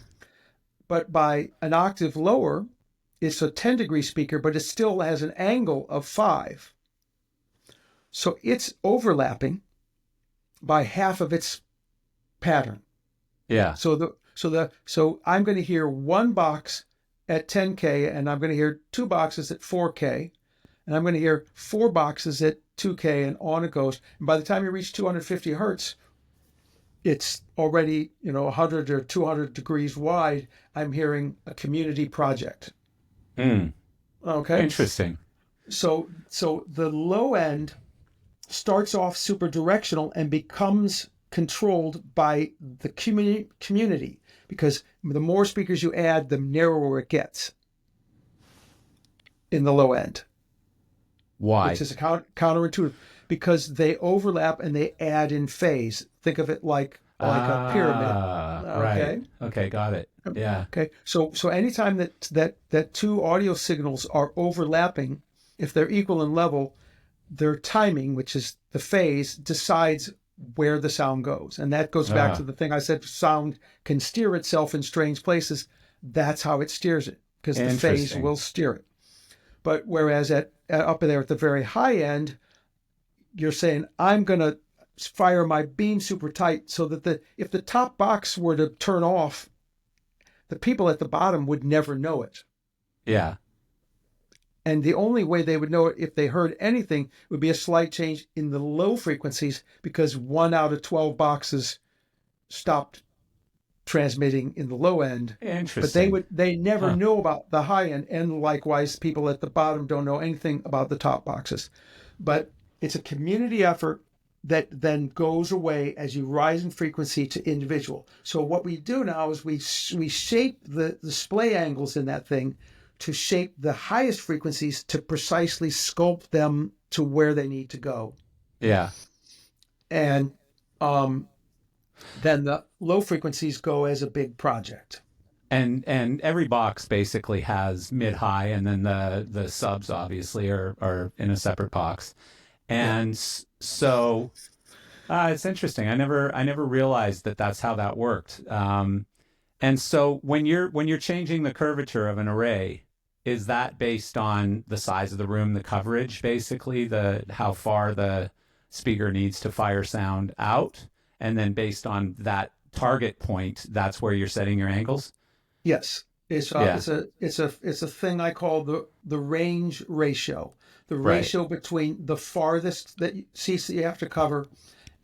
But by an octave lower, it's a 10-degree speaker, but it still has an angle of 5. So it's overlapping by half of its pattern. Yeah. So I'm going to hear one box at 10K, and I'm going to hear 2 boxes at 4K, and I'm going to hear 4 boxes at 2K, and on it goes. And by the time you reach 250 hertz, it's already, 100 or 200 degrees wide. I'm hearing a community project. Okay. Interesting. So the low end starts off super directional and becomes controlled by the community, because the more speakers you add, the narrower it gets in the low end. Why? Which is counterintuitive, because they overlap and they add in phase. Think of it like a pyramid. Okay. Right. Okay, got it. Yeah. Okay. So anytime that 2 audio signals are overlapping, if they're equal in level, their timing, which is the phase, decides where the sound goes. And that goes back to the thing I said, sound can steer itself in strange places. That's how it steers it, because the phase will steer it. But whereas up there at the very high end, you're saying, I'm going to fire my beam super tight so that if the top box were to turn off, the people at the bottom would never know it. Yeah. And the only way they would know it, if they heard anything, would be a slight change in the low frequencies, because 1 out of 12 boxes stopped transmitting in the low end. Interesting. But they never know about the high end, and likewise, people at the bottom don't know anything about the top boxes. But it's a community effort that then goes away as you rise in frequency to individual. So what we do now is we shape the display angles in that thing to shape the highest frequencies to precisely sculpt them to where they need to go. Yeah. And then the low frequencies go as a big project. And every box basically has mid-high, and then the subs obviously are in a separate box. And so it's interesting. I never realized that that's how that worked. And so when you're changing the curvature of an array, is that based on the size of the room, the coverage, basically, how far the speaker needs to fire sound out, and then based on that target point, that's where you're setting your angles? Yes, it's a thing I call the range ratio. The ratio between the farthest seats that you have to cover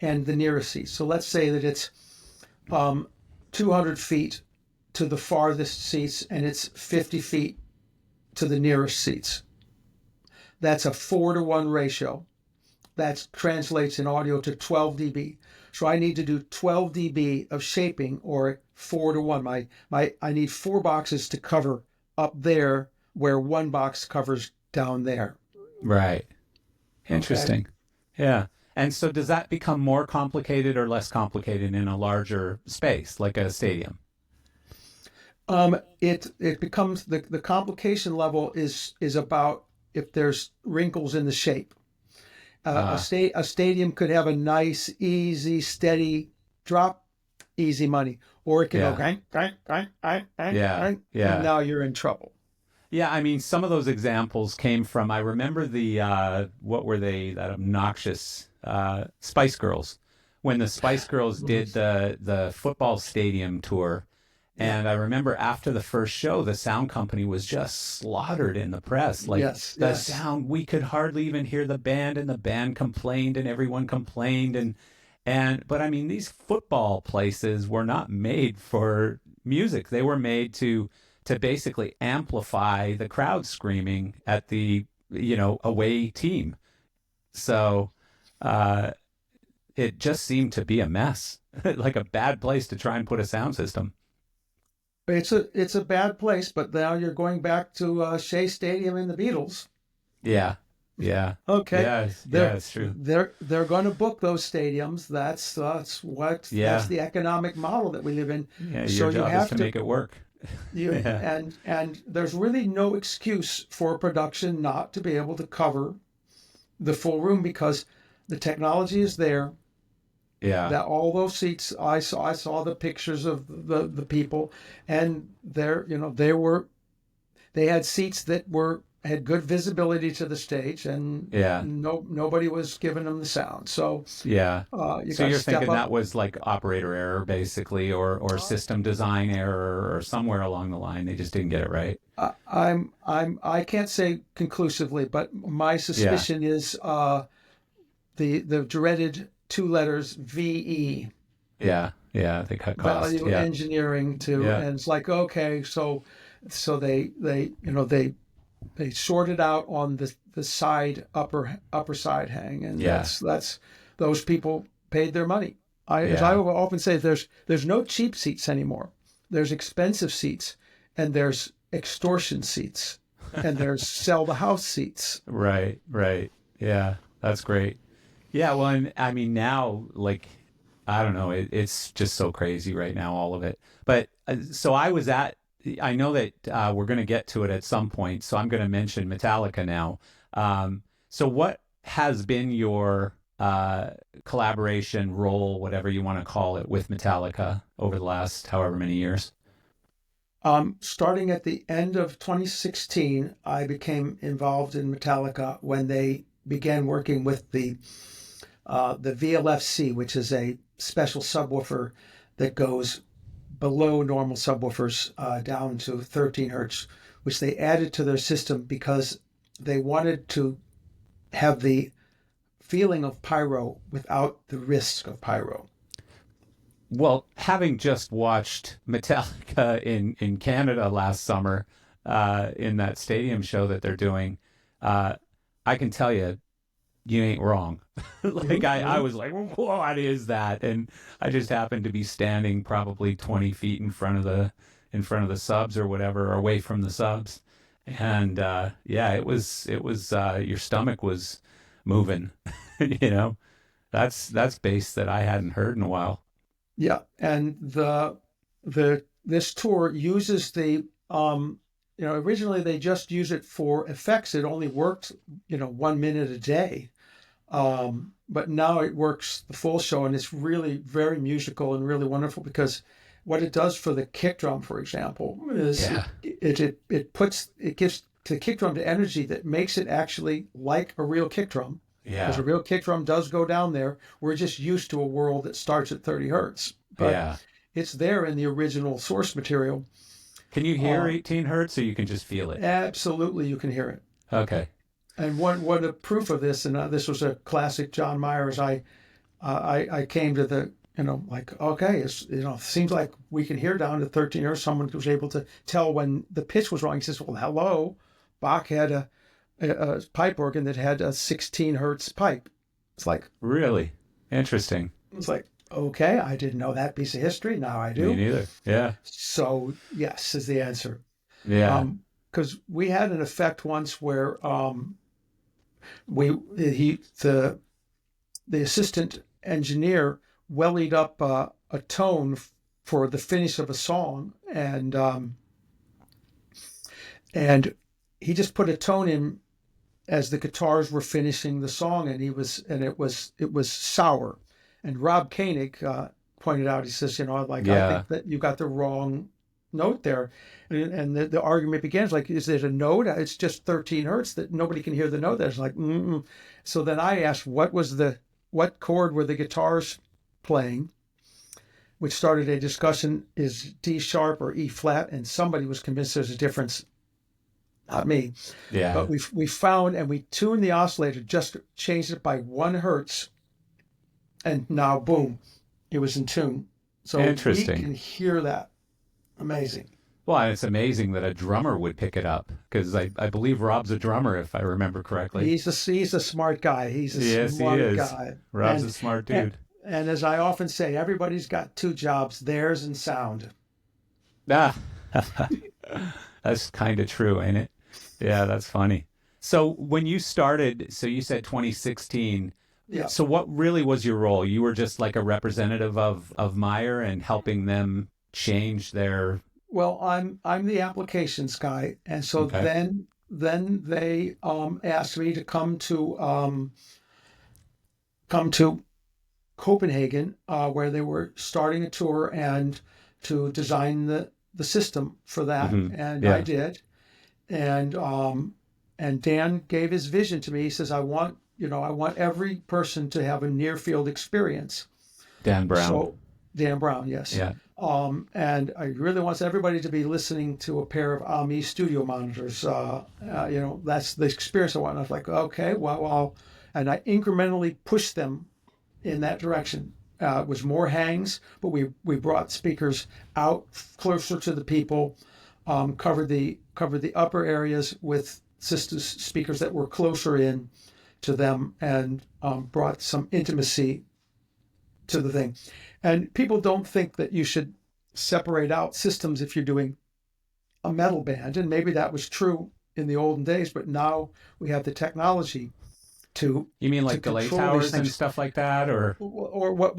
and the nearest seats. So let's say that it's 200 feet to the farthest seats, and it's 50 feet to the nearest seats. That's a 4-to-1 ratio. That translates in audio to 12 dB. So I need to do 12 dB of shaping, or 4-to-1. I need 4 boxes to cover up there where 1 box covers down there. Right. Interesting. Okay. Yeah. And so does that become more complicated or less complicated in a larger space, like a stadium? It becomes the complication level is about if there's wrinkles in the shape. A stadium could have a nice, easy, steady drop, easy money, or it can go gang, and now you're in trouble. Yeah, I mean, some of those examples came from, I remember what were they, that obnoxious Spice Girls, when the Spice Girls did the football stadium tour. And I remember after the first show, the sound company was just slaughtered in the press. Like the sound, we could hardly even hear the band, and the band complained, and everyone complained. But I mean, these football places were not made for music. They were made to basically amplify the crowd screaming at the, away team. So it just seemed to be a mess, like a bad place to try and put a sound system. It's a bad place, but now you're going back to Shea Stadium and the Beatles. Yeah. Okay. Yeah, it's true. They're going to book those stadiums. That's the economic model that we live in. Yeah, your job is to make it work. And there's really no excuse for a production not to be able to cover the full room, because the technology is there. Yeah. That all those seats, I saw the pictures of the people, and they they had seats that had good visibility to the stage, and nobody was giving them the sound. So you So got to you're step thinking up. that was like operator error, basically, or system design error, or somewhere along the line they just didn't get it right. I can't say conclusively, but my Yeah, suspicion is the dreaded two letters VE, yeah. They cut cost. value Yeah, engineering, yeah, and it's like, okay, so they sorted out on the side upper side hang, and yeah, that's those people paid their money. As I yeah. often say, there's no cheap seats anymore. There's expensive seats, and there's extortion seats, and there's sell the house seats. Right, right. Yeah, that's great. Yeah, well, and I mean now, like, I don't know, it's just so crazy right now, all of it. But so I know that we're going to get to it at some point, so I'm going to mention Metallica now. So what has been your collaboration role, whatever you want to call it, with Metallica over the last however many years? Starting at the end of 2016, I became involved in Metallica when they began working with the VLFC, which is a special subwoofer that goes below normal subwoofers down to 13 hertz, which they added to their system because they wanted to have the feeling of pyro without the risk of pyro. Well, having just watched Metallica in Canada last summer, in that stadium show that they're doing, I can tell you, you ain't wrong. Like I was like, what is that? And I just happened to be standing probably 20 feet in front of the subs or whatever, or away from the subs. And yeah, it was your stomach was moving, you know. That's bass that I hadn't heard in a while. Yeah, and this tour uses originally they just use it for effects. It only worked 1 minute a day. But now it works the full show, and it's really very musical and really wonderful because what it does for the kick drum, for example, is Yeah. it gives the kick drum the energy that makes it actually like a real kick drum. Because Yeah. a real kick drum does go down there. We're just used to a world that starts at 30 hertz, but Yeah. it's there in the original source material. Can you hear Uh, 18 hertz or you can just feel it? Absolutely, you can hear it. Okay. And one the proof of this, and this was a classic John Myers. I came to the like, okay, seems like we can hear down to 13 hertz. Someone was able to tell when the pitch was wrong. He says, well, hello, Bach had a pipe organ that had a 16 hertz pipe. It's like, Really interesting. okay, I didn't know that piece of history. Now I Me do. neither. Yeah. So yes is the answer. Yeah. Because we had an effect once where we he the assistant engineer wellied up a tone for the finish of a song, and he just put a tone in as the guitars were finishing the song, and it was sour. And Rob Koenig pointed out, he says, like, I Yeah. think that you got the wrong note there. And the argument begins like, is it a note? It's just 13 hertz that nobody can hear the note. There's like, mm-mm. So then I asked, what chord were the guitars playing? Which started a discussion, is D sharp or E flat? And somebody was convinced there's a difference. Not me. Yeah. But we found, and we tuned the oscillator, just changed it by 1 hertz, and now boom, it was in tune. So we Interesting. can hear that. Amazing. Well, and it's amazing that a drummer would pick it up because I believe Rob's a drummer, if I remember correctly. He's a smart guy. He's a Yes, he smart is. guy. Rob's a smart dude. And as I often say, everybody's got two jobs, theirs and sound. Ah, that's kind of true, ain't it? Yeah, that's funny. So when you started, so you said 2016. Yeah. So what really was your role? You were just like a representative of Meyer and helping them change their. Well, I'm the applications guy, and so Okay. then they asked me to come to Copenhagen, where they were starting a tour, and to design the system for that, Hmm. and I Yeah. did. and Dan gave his vision to me. He says, I want every person to have a near field experience. Dan Brown. So Dan Brown, yes. Yeah. And I really want everybody to be listening to a pair of Ami studio monitors. That's the experience I want. And I was like, okay, well, and I incrementally pushed them in that direction. It was more hangs, but we brought speakers out closer to the people, covered the upper areas with speakers that were closer in to them, and brought some intimacy to the thing. And people don't think that you should separate out systems if you're doing a metal band, and maybe that was true in the olden days, but now we have the technology to. You mean like delay towers and stuff like that, or what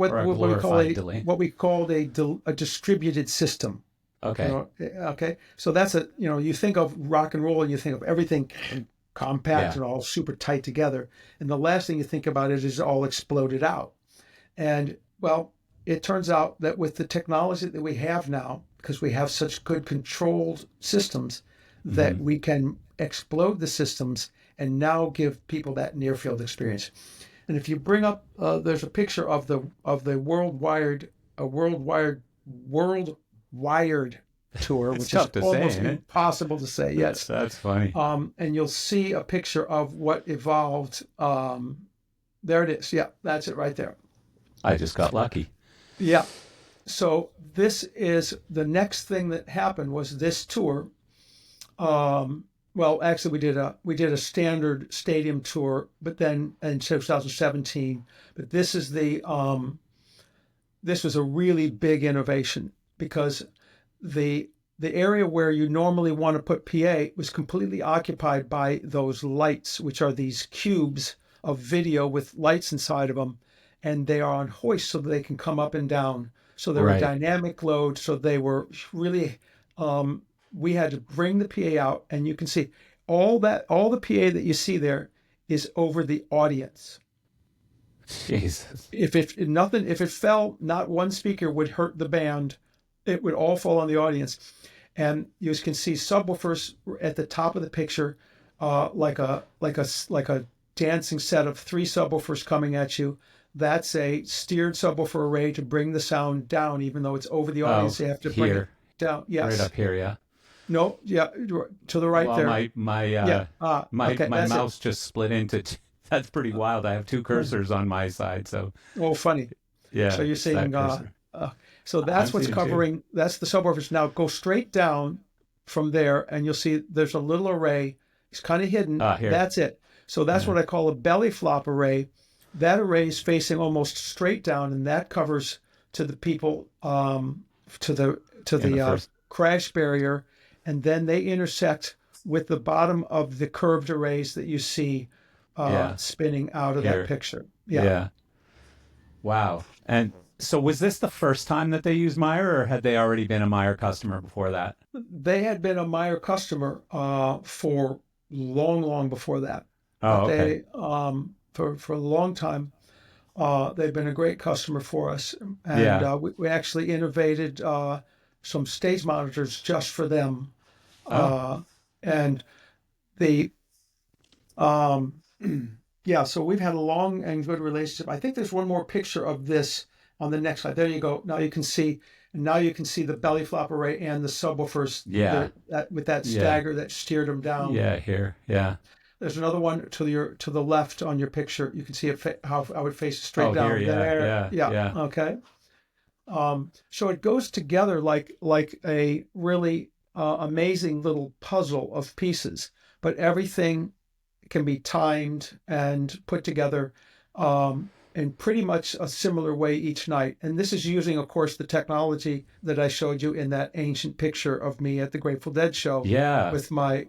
we call a distributed system. Okay. Okay. So that's you think of rock and roll and you think of everything compact and all super tight together, and the last thing you think about is all exploded out. And well, it turns out that with the technology that we have now, because we have such good controlled systems, that we can explode the systems and now give people that near field experience. And if you bring up, there's a picture of the World Wired tour, which is almost impossible to say. Yes, that's funny. And you'll see a picture of what evolved. There it is. Yeah, that's it right there. I just got lucky. Yeah. So this is the next thing that happened was this tour. Well, actually, we did a standard stadium tour, but then in 2017. But this is this was a really big innovation, because the area where you normally want to put PA was completely occupied by those lights, which are these cubes of video with lights inside of them, and they are on hoists so that they can come up and down. So they were dynamic load. So they were really. We had to bring the PA out, and you can see all the PA that you see there is over the audience. Jesus. If it fell, not one speaker would hurt the band. It would all fall on the audience. And you can see subwoofers at the top of the picture, like a dancing set of 3 subwoofers coming at you. That's a steered subwoofer array to bring the sound down, even though it's over the audience. You have to bring it down. Yes. Right up here, yeah. No, yeah, to the right there. My mouse just split into that's pretty wild. I have 2 cursors on my side, so. Oh, funny. Yeah. So you're seeing, so that's what's covering, that's the subwoofers. Now go straight down from there, and you'll see there's a little array. It's kind of hidden. Here. That's it. So that's what I call a belly flop array. That array is facing almost straight down, and that covers to the people, to the crash barrier. And then they intersect with the bottom of the curved arrays that you see spinning out of that picture. Yeah. Wow. And so was this the first time that they used Meyer, or had they already been a Meyer customer before that? They had been a Meyer customer for long before that. Oh, okay. For a long time, they've been a great customer for us. And we actually innovated some stage monitors just for them. And so we've had a long and good relationship. I think there's one more picture of this on the next slide. There you go. Now you can see the belly flop array and the subwoofers. Yeah. With that stagger that steered them down. Yeah, here. Yeah. There's another one to the left on your picture. You can see it how it faces straight down. Here, there. Yeah. Okay. So it goes together like a really amazing little puzzle of pieces, but everything can be timed and put together in pretty much a similar way each night. And this is using, of course, the technology that I showed you in that ancient picture of me at the Grateful Dead show. Yeah. With my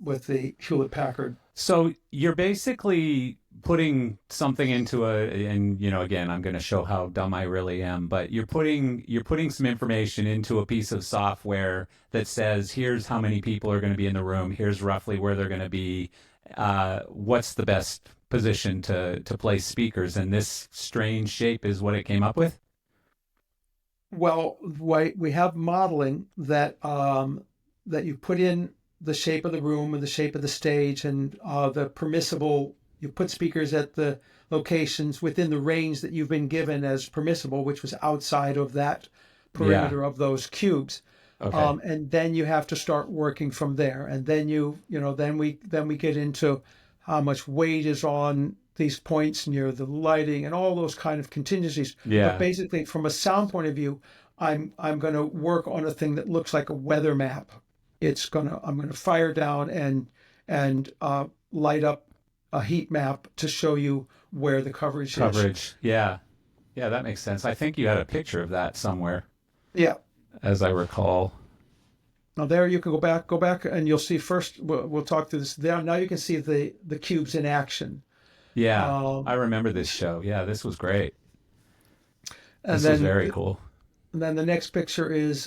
with the Hewlett Packard. So you're basically putting something into and again, I'm going to show how dumb I really am, but you're putting some information into a piece of software that says, here's how many people are going to be in the room. Here's roughly where they're going to be. What's the best position to place speakers? And this strange shape is what it came up with. Well, we have modeling that you put in the shape of the room and the shape of the stage and the permissible. You put speakers at the locations within the range that you've been given as permissible, which was outside of that perimeter of those cubes. Okay. And then you have to start working from there. And then then we get into how much weight is on these points near the lighting and all those kind of contingencies. Yeah. But basically, from a sound point of view, I'm going to work on a thing that looks like a weather map. I'm going to fire down and light up a heat map to show you where the coverage is. Yeah. Yeah, that makes sense. I think you had a picture of that somewhere, Yeah. as I recall. Now there you can go back, and you'll see first. We'll talk through this. There now you can see the cubes in action. Yeah, I remember this show. Yeah, this was great. And this was very cool. And then the next picture is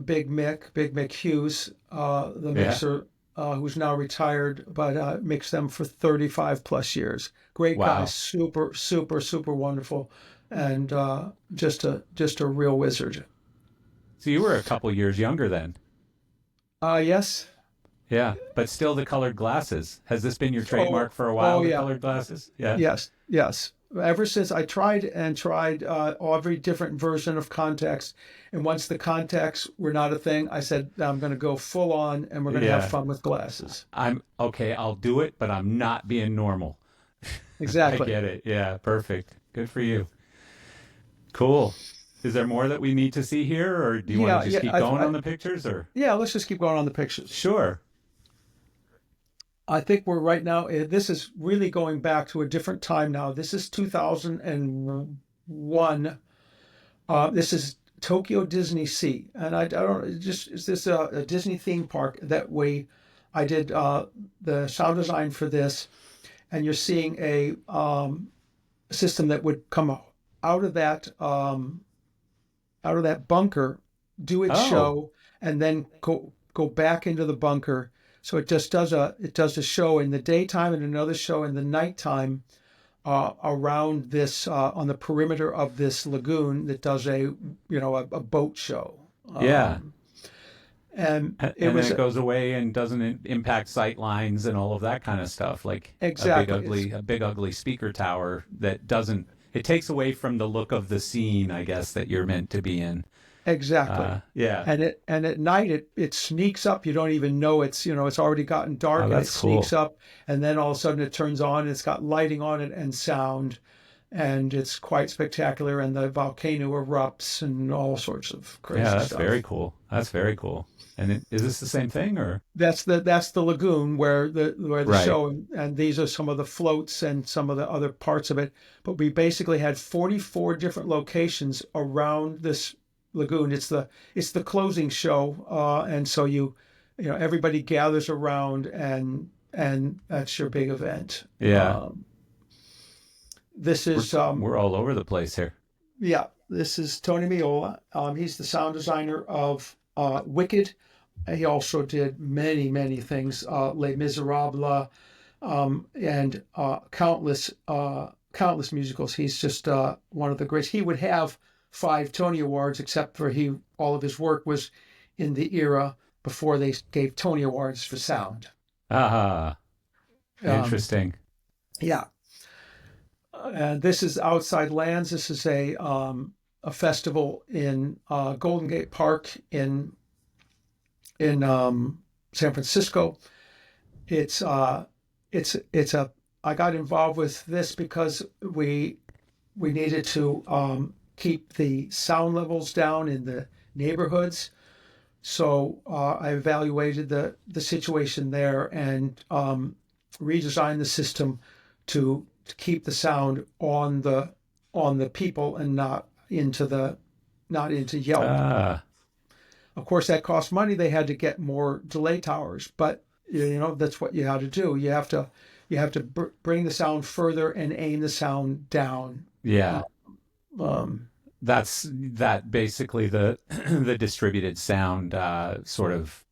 Big Mick Hughes, the mixer, who's now retired, but mixed them for 35 plus years. Great guy, super, super, super wonderful, and just a real wizard. So you were a couple years younger then. Yes. Yeah, but still the colored glasses. Has this been your trademark for a while, the colored glasses? Yeah. Yes. Ever since I tried every different version of contacts, and once the contacts were not a thing, I said, I'm going to go full on, and we're going to have fun with glasses. I'll do it, but I'm not being normal. Exactly. I get it. Yeah, perfect. Good for you. Cool. Is there more that we need to see here, or do you want to just keep going on the pictures? Or yeah, let's just keep going on the pictures. Sure. I think we're right now. This is really going back to a different time now. This is 2001. This is Tokyo Disney Sea, and I don't. Is this a Disney theme park that I did the sound design for this, and you're seeing a system that would come out of that bunker, do its show, and then go back into the bunker. So it just does a show in the daytime and another show in the nighttime around this on the perimeter of this lagoon that does a boat show. And then it goes away and doesn't impact sight lines and all of that kind of stuff, like exactly a big ugly speaker tower that doesn't. It takes away from the look of the scene, I guess, that you're meant to be in. Exactly. And at night it sneaks up. You don't even know it's already gotten dark, and it sneaks up, and then all of a sudden it turns on. It's got lighting on it and sound, and it's quite spectacular. And the volcano erupts and all sorts of crazy stuff. Yeah, that's very cool. That's very cool. And is this the same thing, or that's the lagoon where the show, and these are some of the floats and some of the other parts of it. But we basically had 44 different locations around this lagoon. It's the closing show, and so everybody gathers around, and that's your big event. This is we're all over the place here. Yeah, this is Tony Miola. He's the sound designer of Wicked. He also did many things, Les Misérables, and countless musicals. He's just one of the greats. He would have 5 Tony Awards, except for all of his work was in the era before they gave Tony Awards for sound. Interesting. Yeah. And this is Outside Lands. This is a festival in Golden Gate Park in San Francisco. I got involved with this because we needed to keep the sound levels down in the neighborhoods. So I evaluated the situation there and redesigned the system to keep the sound on the people and not into Yelp. Of course, that cost money. They had to get more delay towers, but that's what you had to do. You have to bring the sound further and aim the sound down. Yeah. That's basically the the distributed sound sort of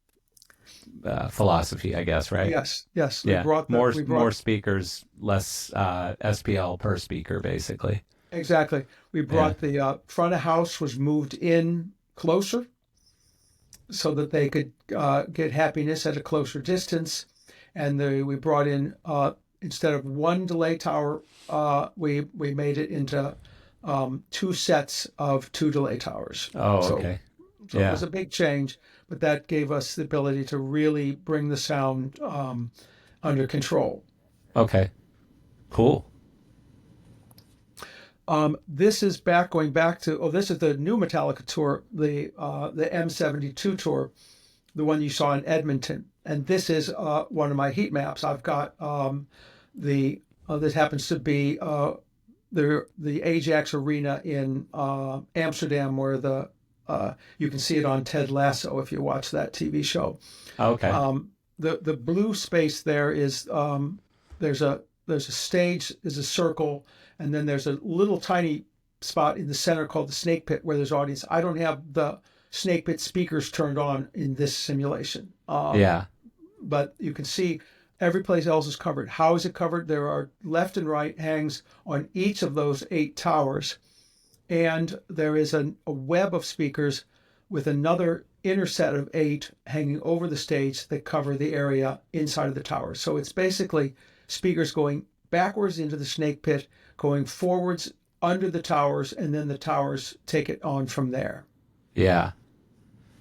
philosophy, I guess, right? Yes. Yeah. More speakers, less SPL per speaker, basically. Exactly. We brought the front of house was moved in closer, so that they could get happiness at a closer distance. And we brought in, instead of one delay tower, we made it into 2 sets of 2 delay towers. Oh, okay. So it was a big change, but that gave us the ability to really bring the sound under control. Okay. Cool. This is going back to, this is the new Metallica tour, the M72 tour, the one you saw in Edmonton. And this is one of my heat maps. I've got this happens to be the Ajax Arena in Amsterdam, where you can see it on Ted Lasso if you watch that TV show. Okay. The blue space there is there's a stage, there's a circle, and then there's a little tiny spot in the center called the snake pit where there's audience. I don't have the snake pit speakers turned on in this simulation. But you can see every place else is covered. How is it covered? There are left and right hangs on each of those 8 towers. And there is a web of speakers with another inner set of 8 hanging over the stage that cover the area inside of the tower. So it's basically speakers going backwards into the snake pit, going forwards under the towers, and then the towers take it on from there. Yeah.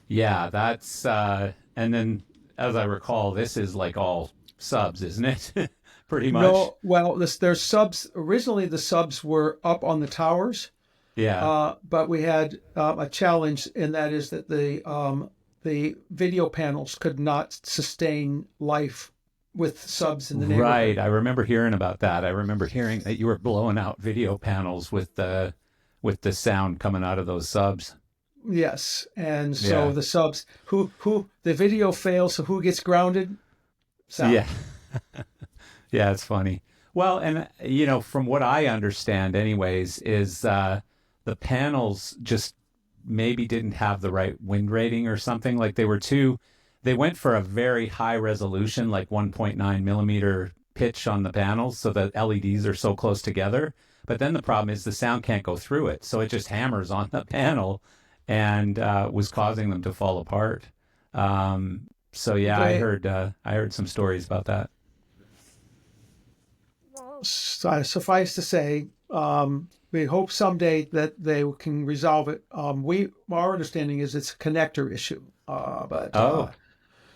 Yeah, that's, and then as I recall, this is like all subs, isn't it? Pretty much. No, well, there's subs. Originally, the subs were up on the towers. Yeah. But we had a challenge, and that is that the video panels could not sustain life with subs in the neighborhood. Right. I remember hearing about that. I remember hearing that you were blowing out video panels with the sound coming out of those subs. Yes. And so the subs, who the video fails, so who gets grounded? Sound. Yeah. Yeah, it's funny. Well, and from what I understand anyways, is the panels just maybe didn't have the right wind rating or something. Like they went for a very high resolution, like 1.9 millimeter pitch on the panels, so the LEDs are so close together. But then the problem is the sound can't go through it, so it just hammers on the panel and was causing them to fall apart. So yeah, I heard some stories about that. Suffice to say, we hope someday that they can resolve it. Our understanding is it's a connector issue.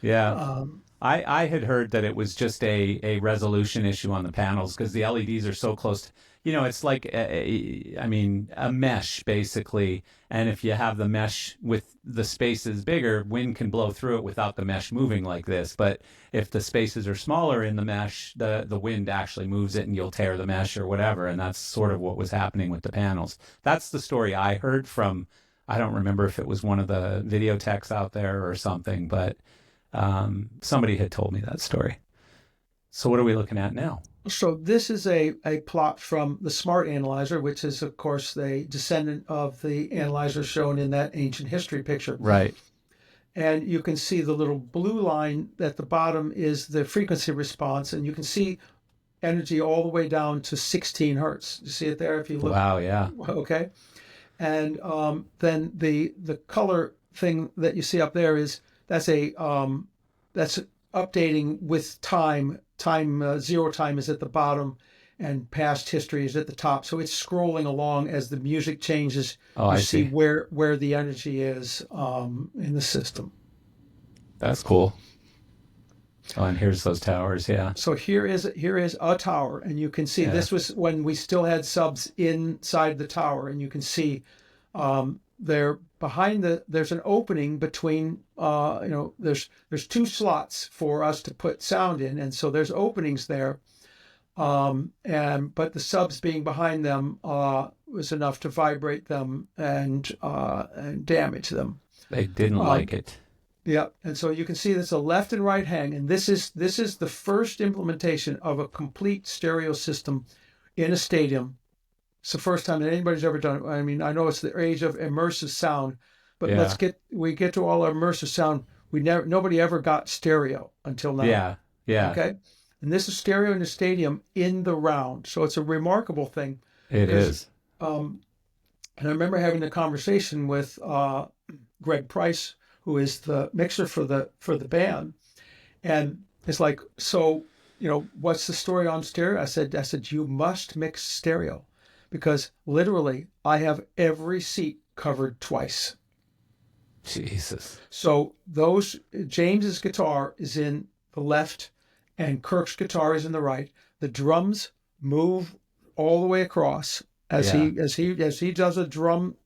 Yeah. I had heard that it was just a resolution issue on the panels because the LEDs are so close. It's like a mesh basically. And if you have the mesh with the spaces bigger, wind can blow through it without the mesh moving like this. But if the spaces are smaller in the mesh, the wind actually moves it and you'll tear the mesh or whatever. And that's sort of what was happening with the panels. That's the story I heard from, I don't remember if it was one of the video techs out there or something, but somebody had told me that story. So what are we looking at now? So this is a plot from the Smart Analyzer, which is, of course, the descendant of the analyzer shown in that ancient history picture. Right. And you can see the little blue line at the bottom is the frequency response, and you can see energy all the way down to 16 hertz. You see it there if you look? Wow, yeah. Okay. And then the color thing that you see up there that's updating with time. Zero time is at the bottom and past history is at the top. So it's scrolling along as the music changes. I see where the energy is in the system. That's cool. Oh, and here's those towers, yeah. So here is a tower, and you can see this was when we still had subs inside the tower, and you can see there behind there's an opening between there's 2 slots for us to put sound in, and so there's openings there, but the subs being behind them was enough to vibrate them and damage them. They didn't like it. Yeah, and so you can see there's a left and right hang, and this is the first implementation of a complete stereo system in a stadium. It's the first time that anybody's ever done it. I mean, I know it's the age of immersive sound, but we get to all our immersive sound. Nobody ever got stereo until now. Yeah. Okay, and this is stereo in a stadium in the round, so it's a remarkable thing. It is. And I remember having a conversation with Greg Price, who is the mixer for the band, and it's like, so, what's the story on stereo? I said, you must mix stereo, because literally I have every seat covered twice. Jesus. So James's guitar is in the left and Kirk's guitar is in the right. The drums move all the way across as he does a drum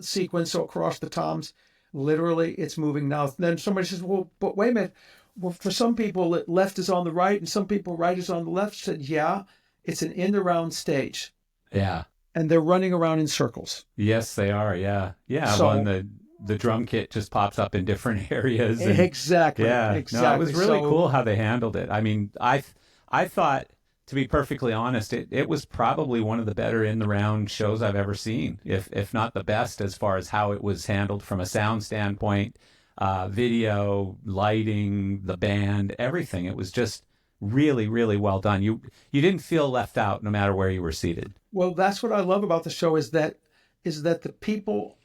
sequence across the toms. Literally, it's moving now. Then somebody says, well, but wait a minute. Well, for some people, left is on the right, and some people right is on the left. I said, yeah, it's an in-the-round stage. Yeah. And they're running around in circles. Yes, they are. Yeah. Yeah. So, well, the drum kit just pops up in different areas. And, exactly. Yeah. Exactly. No, it was really cool how they handled it. I mean, I thought, to be perfectly honest, it was probably one of the better in the round shows I've ever seen, if not the best, as far as how it was handled from a sound standpoint, video, lighting, the band, everything. It was just really, really well done. You didn't feel left out no matter where you were seated. Well, that's what I love about the show is that the people,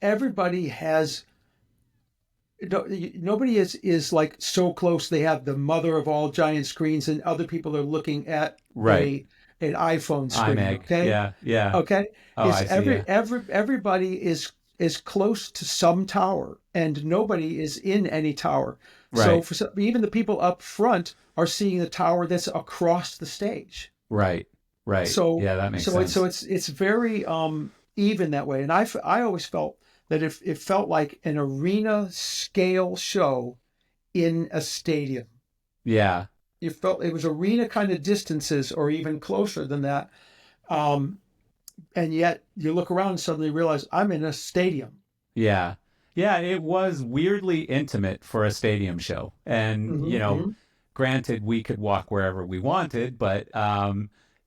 everybody has, nobody is like so close. They have the mother of all giant screens, and other people are looking at an iPhone screen. iMac. Okay. Yeah. Okay. Oh, I see. Everybody is close to some tower, and nobody is in any tower. Right. So even the people up front are seeing the tower that's across the stage. Right. So yeah, that makes sense. So it's very even that way, and I always felt that it felt like an arena scale show in a stadium. Yeah. You felt it was arena kind of distances, or even closer than that. And yet you look around and suddenly realize I'm in a stadium. Yeah. Yeah, it was weirdly intimate for a stadium show. And, granted, we could walk wherever we wanted, but,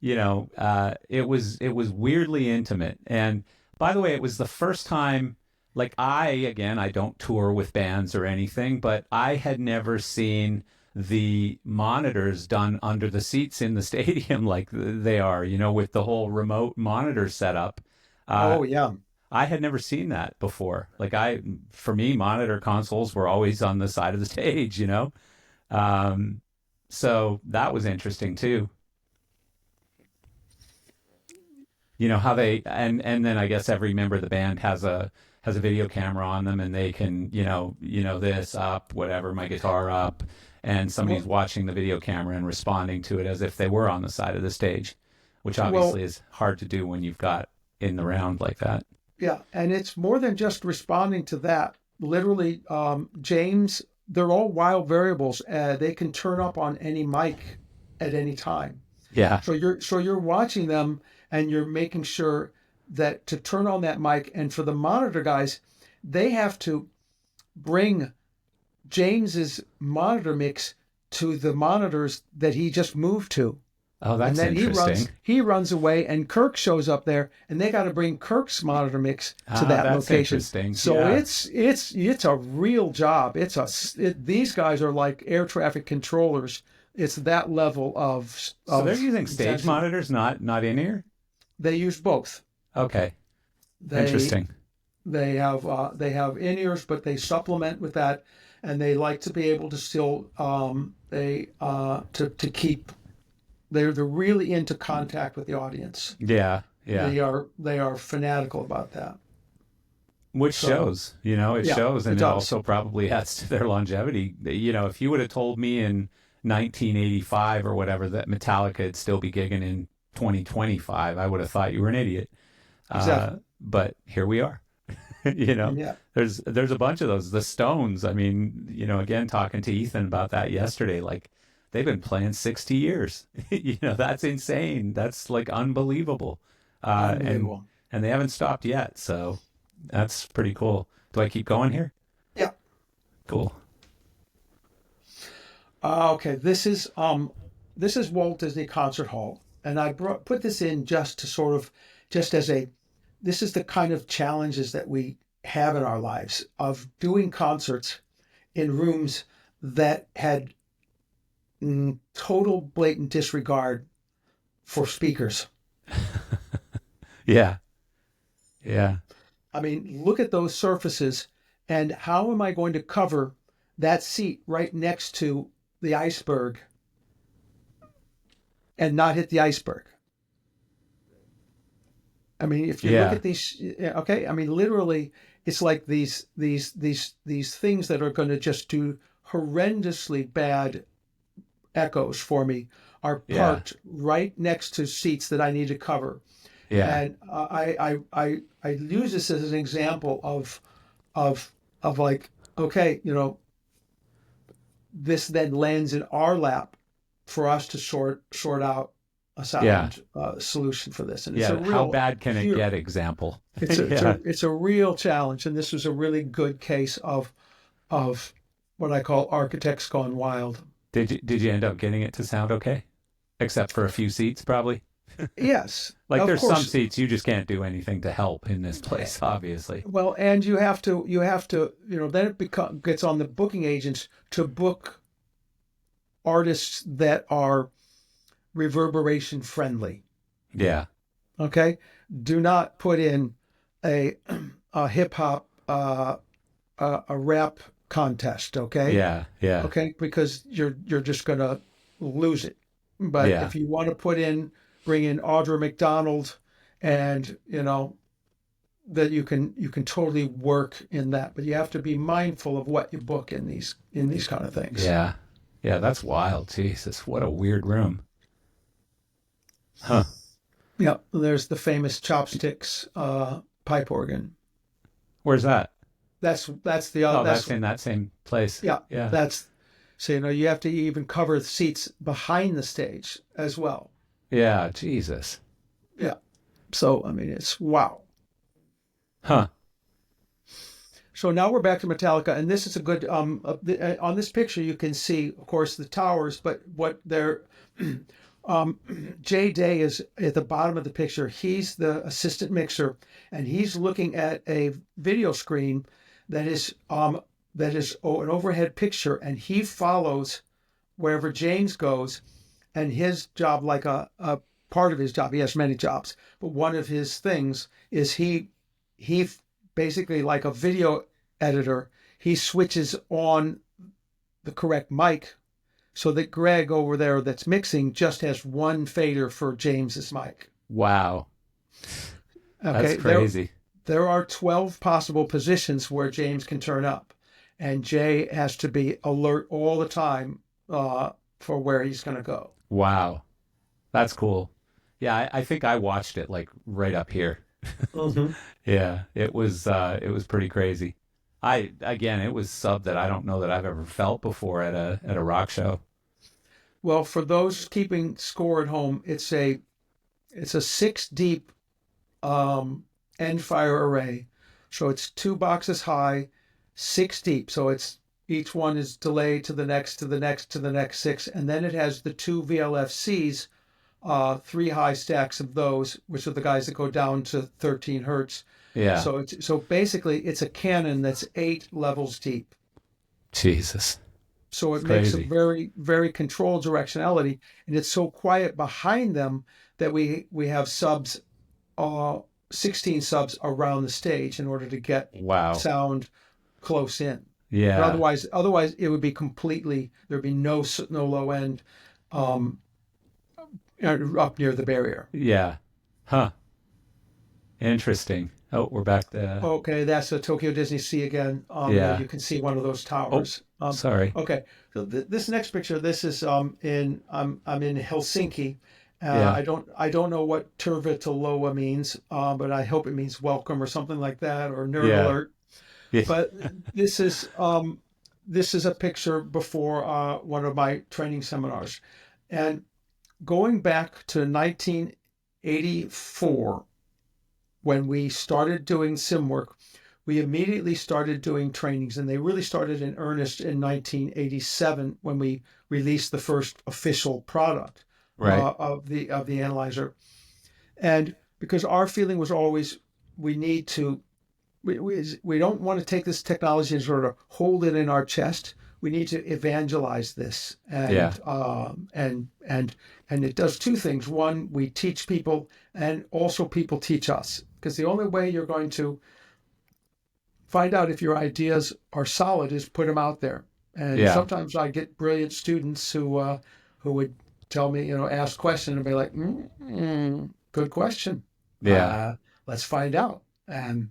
it was weirdly intimate. And by the way, it was the first time, like I don't tour with bands or anything, but I had never seen the monitors done under the seats in the stadium like they are, with the whole remote monitor setup. Oh, yeah. I had never seen that before. Like for me, monitor consoles were always on the side of the stage, So that was interesting too. How they, and then I guess every member of the band has a video camera on them, and they can, this up, whatever, my guitar up, and somebody's watching the video camera and responding to it as if they were on the side of the stage, which obviously is hard to do when you've got in the round like that. Yeah, and it's more than just responding to that. Literally, James, they're all wild variables. They can turn up on any mic at any time. Yeah. So you're watching them, and you're making sure that to turn on that mic, and for the monitor guys, they have to bring James's monitor mix to the monitors that he just moved to. Oh, that's interesting. He runs away, and Kirk shows up there, and they got to bring Kirk's monitor mix to that that's location. Interesting. So yeah. it's a real job. These guys are like air traffic controllers. It's that level of. So they're using stage monitors, not in ear. They use both. Okay. Interesting. They have in ears, but they supplement with that, and they like to be able to still to keep. They're really into contact with the audience. Yeah. They are fanatical about that. Which shows, shows, and it also probably adds to their longevity. If you would have told me in 1985 or whatever that Metallica would still be gigging in 2025, I would have thought you were an idiot. Exactly. But here we are. There's a bunch of those. The Stones. I mean, again, talking to Ethan about that yesterday, like. They've been playing 60 years. That's insane. That's like unbelievable. Unbelievable. And they haven't stopped yet. So that's pretty cool. Do I keep going here? Yeah. Cool. Okay. This is Walt Disney Concert Hall. And I put this in just to sort of, this is the kind of challenges that we have in our lives of doing concerts in rooms that had total blatant disregard for speakers. Yeah. I mean, look at those surfaces And how am I going to cover that seat right next to the iceberg and not hit the iceberg? I mean, if you look at these, okay, I mean, literally, it's like these things that are going to just do horrendously bad echoes for me are parked right next to seats that I need to cover. Yeah. And I use this as an example of like, okay, you know, this then lands in our lap for us to sort out a sound solution for this. And it's a real, how bad can it get example? It's a real challenge. And this was a really good case of what I call architects gone wild. Did you end up getting it to sound okay? Except for a few seats, probably? Yes. Like there's some seats you just can't do anything to help in this place, obviously. Well, and you have to, you know, then it gets on the booking agents to book artists that are reverberation friendly. Yeah. Okay. Do not put in a hip hop, a rap contest. Okay. Yeah. Yeah. Okay. Because you're just going to lose it. But if you want to bring in Audra McDonald, and you know that you can totally work in that, but you have to be mindful of what you book in these kind of things. Yeah. Yeah. That's wild. Jesus. What a weird room. Huh. Yeah. There's the famous Chopsticks pipe organ. Where's that? That's the that's in that same place. Yeah. Yeah. So, you know, you have to even cover the seats behind the stage as well. Yeah, Jesus. Yeah. So, I mean, it's wow. Huh. So now we're back to Metallica, and this is a good, on this picture you can see, of course, the towers, but what they're, Jay Day is at the bottom of the picture. He's the assistant mixer, and he's looking at a video screen that is an overhead picture, and he follows wherever James goes. And his job, like a part of his job, he has many jobs, but one of his things is he basically, like a video editor, he switches on the correct mic so that Greg over there that's mixing just has one fader for James's mic. Wow. Okay, that's crazy. There are 12 possible positions where James can turn up, and Jay has to be alert all the time for where he's going to go. Wow. That's cool. Yeah, I think I watched it like right up here. Mm-hmm. Yeah, it was pretty crazy. It was sub that I don't know that I've ever felt before at a rock show. Well, for those keeping score at home, it's a 6 deep end fire array. So it's 2 boxes high, 6 deep. So it's each one is delayed to the next, to the next, to the next 6. And then it has the 2 VLFCs, 3 high stacks of those, which are the guys that go down to 13 hertz. Yeah. So basically it's a cannon that's 8 levels deep. Jesus. So it makes a very, very controlled directionality. And it's so quiet behind them that we have subs, 16 subs around the stage in order to get sound close in. Yeah. But otherwise it would be completely, there'd be no low end up near the barrier. Yeah. Huh. Interesting. Oh, we're back to... Okay, that's the Tokyo Disney Sea again. You can see one of those towers. Sorry. Okay, so this next picture, this is I'm in Helsinki. I don't know what Tervetuloa means, but I hope it means welcome or something like that, or nerd alert. Yeah. But this is a picture before one of my training seminars, and going back to 1984, when we started doing sim work, we immediately started doing trainings, and they really started in earnest in 1987 when we released the first official product of the analyzer. And because our feeling was always, we don't want to take this technology and sort of hold it in our chest. We need to evangelize this, and it does 2 things. One, we teach people, and also people teach us. Because the only way you're going to find out if your ideas are solid is put them out there. And sometimes I get brilliant students who would tell me, ask questions and be like, good question. Yeah. Let's find out. And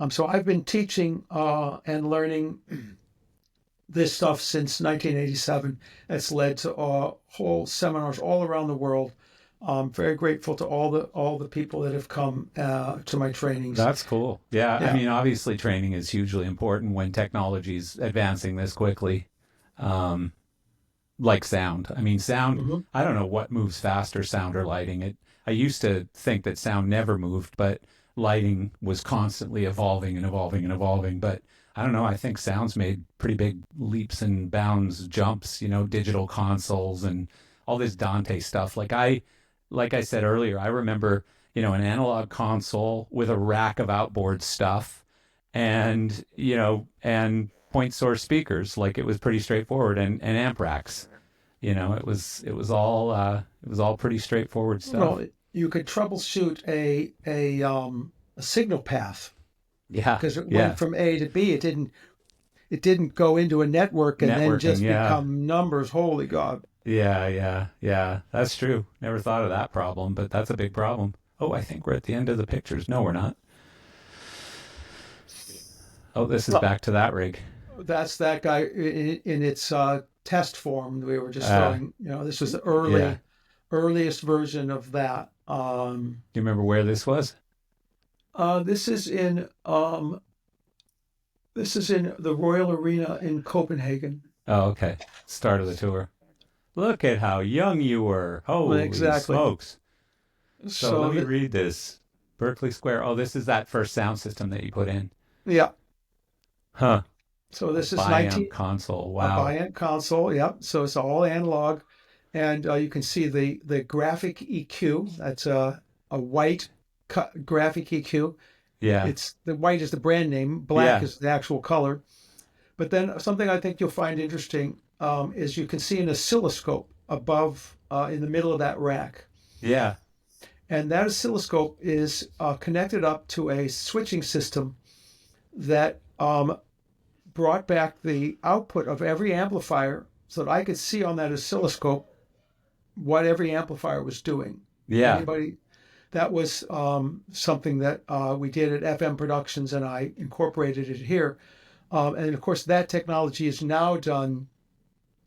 so I've been teaching and learning this stuff since 1987. It's led to whole seminars all around the world. I'm very grateful to all the people that have come to my trainings. That's cool. Yeah. I mean, obviously training is hugely important when technology is advancing this quickly. Like sound. I mean, sound, I don't know what moves faster, sound or lighting. I used to think that sound never moved, but lighting was constantly evolving and evolving and evolving. But I don't know, I think sound's made pretty big leaps and bounds, jumps, digital consoles and all this Dante stuff. Like I said earlier, I remember, an analog console with a rack of outboard stuff and, and point source speakers. Like it was pretty straightforward, and amp racks. It was all pretty straightforward stuff. Well, you could troubleshoot a signal path. Yeah. Because it went from A to B. It didn't go into a network and then just become numbers. Holy God. Yeah. That's true. Never thought of that problem, but that's a big problem. Oh, I think we're at the end of the pictures. No, we're not. Oh, this is back to that rig. That's that guy in its test form. We were just throwing, this was the earliest version of that. Do you remember where this was? This is in the Royal Arena in Copenhagen. Oh, okay. Start of the tour. Look at how young you were. Holy smokes. So let me read this. Berkeley Square. Oh, this is that first sound system that you put in. Yeah. Huh. So this is Biamp console. Wow. A Biamp console. Yep. So it's all analog, and you can see the graphic EQ. That's a white graphic EQ. Yeah. The white is the brand name. Black is the actual color. But then something I think you'll find interesting is you can see an oscilloscope above in the middle of that rack. Yeah. And that oscilloscope is connected up to a switching system that brought back the output of every amplifier so that I could see on that oscilloscope what every amplifier was doing. Yeah. That was something that we did at FM Productions, and I incorporated it here. And of course, that technology is now done.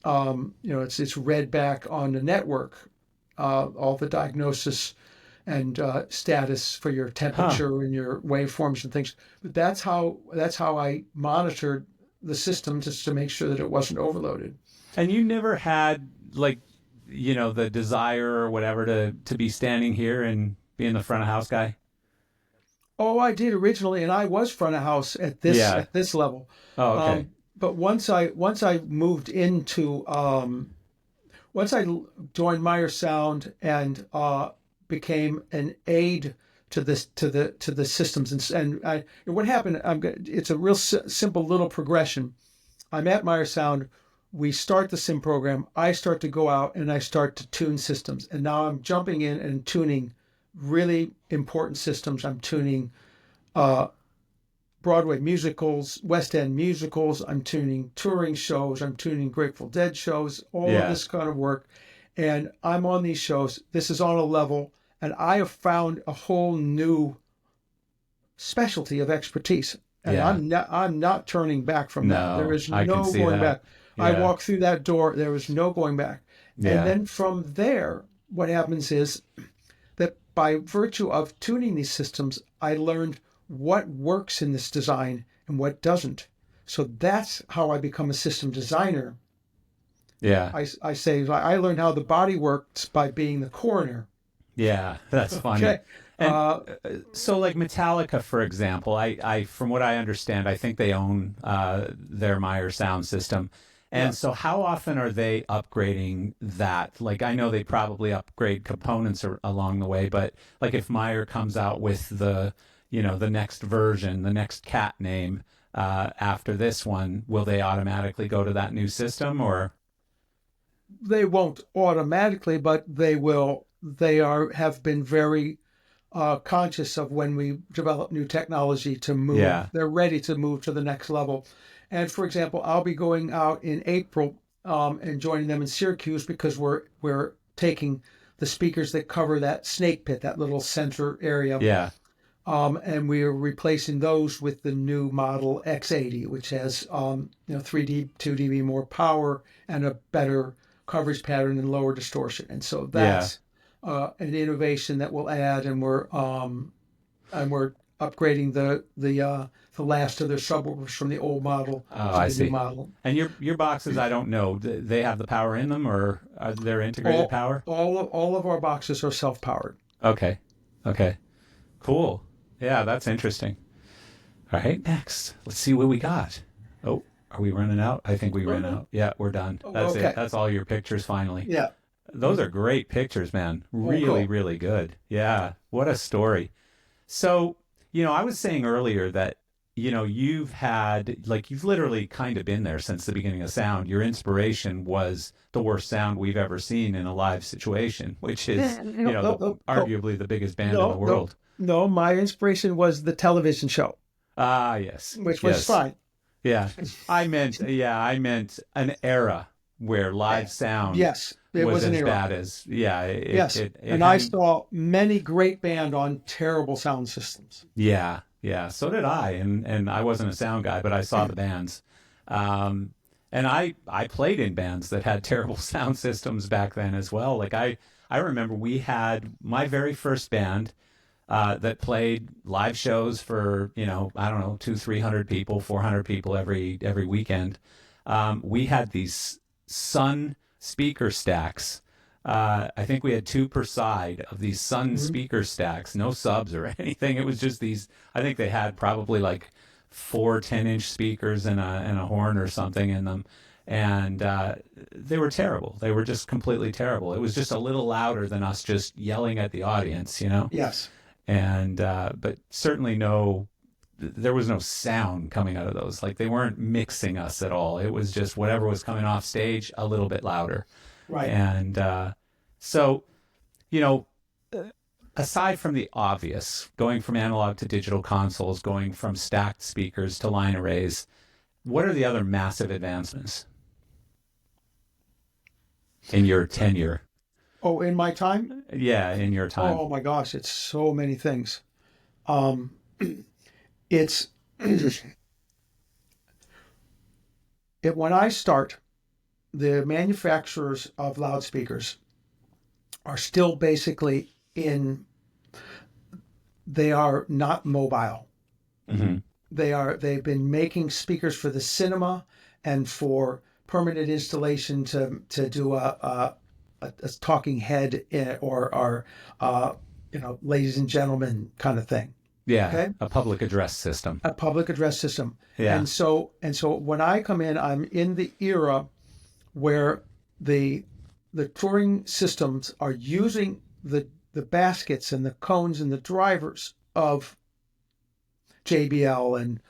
It's read back on the network, all the diagnosis and status for your temperature and your waveforms and things. But that's how I monitored the system, just to make sure that it wasn't overloaded. And you never had the desire or whatever to be standing here and being the front of house guy? Oh, I did originally, and I was front of house at this level. Oh, okay. But once I moved into once I joined Meyer Sound and became an aide to the systems, and what happened? It's a real simple little progression. I'm at Meyer Sound. We start the sim program. I start to go out and I start to tune systems, and now I'm jumping in and tuning really important systems. I'm tuning Broadway musicals, West End musicals. I'm tuning touring shows. I'm tuning Grateful Dead shows, all of this kind of work. And I'm on these shows. This is on a level, and I have found a whole new specialty of expertise. And I'm not turning back from that. There is no going back. Yeah. I walk through that door. There is no going back. Yeah. And then from there, what happens is that by virtue of tuning these systems, I learned what works in this design and what doesn't. So that's how I become a system designer. Yeah. I say I learned how the body works by being the coroner. Yeah, that's funny. Okay. And so like Metallica, for example, I from what I understand, I think they own their Meyer sound system. And so how often are they upgrading that? Like, I know they probably upgrade components along the way, but like if Meyer comes out with the next version, the next cat name after this one, will they automatically go to that new system, or? They won't automatically, but they will. They have been very conscious of when we develop new technology to move. Yeah. They're ready to move to the next level. And for example, I'll be going out in April and joining them in Syracuse because we're taking the speakers that cover that snake pit, that little center area. Yeah. And we are replacing those with the new model X80, which has 3D, 2 dB more power and a better coverage pattern and lower distortion. And so that's an innovation that we'll add, and we're upgrading the last of their subwoofers from the old model to the new model. And your boxes, I don't know, they have the power in them, or are there integrated power? All of our boxes are self-powered. Okay. Cool. Yeah, that's interesting. All right, next. Let's see what we got. Oh, are we running out? I think we ran out. Yeah, we're done. That's it. That's all your pictures finally. Yeah. Those are great pictures, man. Really, really good. Yeah, what a story. So, I was saying earlier that, you've literally kind of been there since the beginning of sound. Your inspiration was the worst sound we've ever seen in a live situation, which is, arguably the biggest band in the world. No, my inspiration was the television show. Ah, yes. Which was fine. Yeah. I meant an era where live sound was as bad as, and I saw many great bands on terrible sound systems. Yeah. So did I. And I wasn't a sound guy, but I saw the bands. And I played in bands that had terrible sound systems back then as well. Like I remember we had my very first band that played live shows for, 200-300 people, 400 people every weekend. We had these Sun speaker stacks. I think we had 2 per side of these Sun speaker stacks, no subs or anything. It was just these, I think they had probably like 4 10-inch speakers and a horn or something in them. And they were terrible. They were just completely terrible. It was just a little louder than us just yelling at the audience, Yes. And but certainly there was no sound coming out of those. Like they weren't mixing us at all. It was just whatever was coming off stage a little bit louder. Right. And so, aside from the obvious, going from analog to digital consoles, going from stacked speakers to line arrays, what are the other massive advancements in your tenure? Oh, in my time? Yeah, in your time. Oh my gosh, it's so many things. It's when I start, the manufacturers of loudspeakers are still basically they are not mobile. Mm-hmm. They've been making speakers for the cinema and for permanent installation to do a talking head or ladies and gentlemen kind of thing. Yeah. Okay? A public address system. A public address system. Yeah. And so when I come in, I'm in the era where the touring systems are using the baskets and the cones and the drivers of JBL and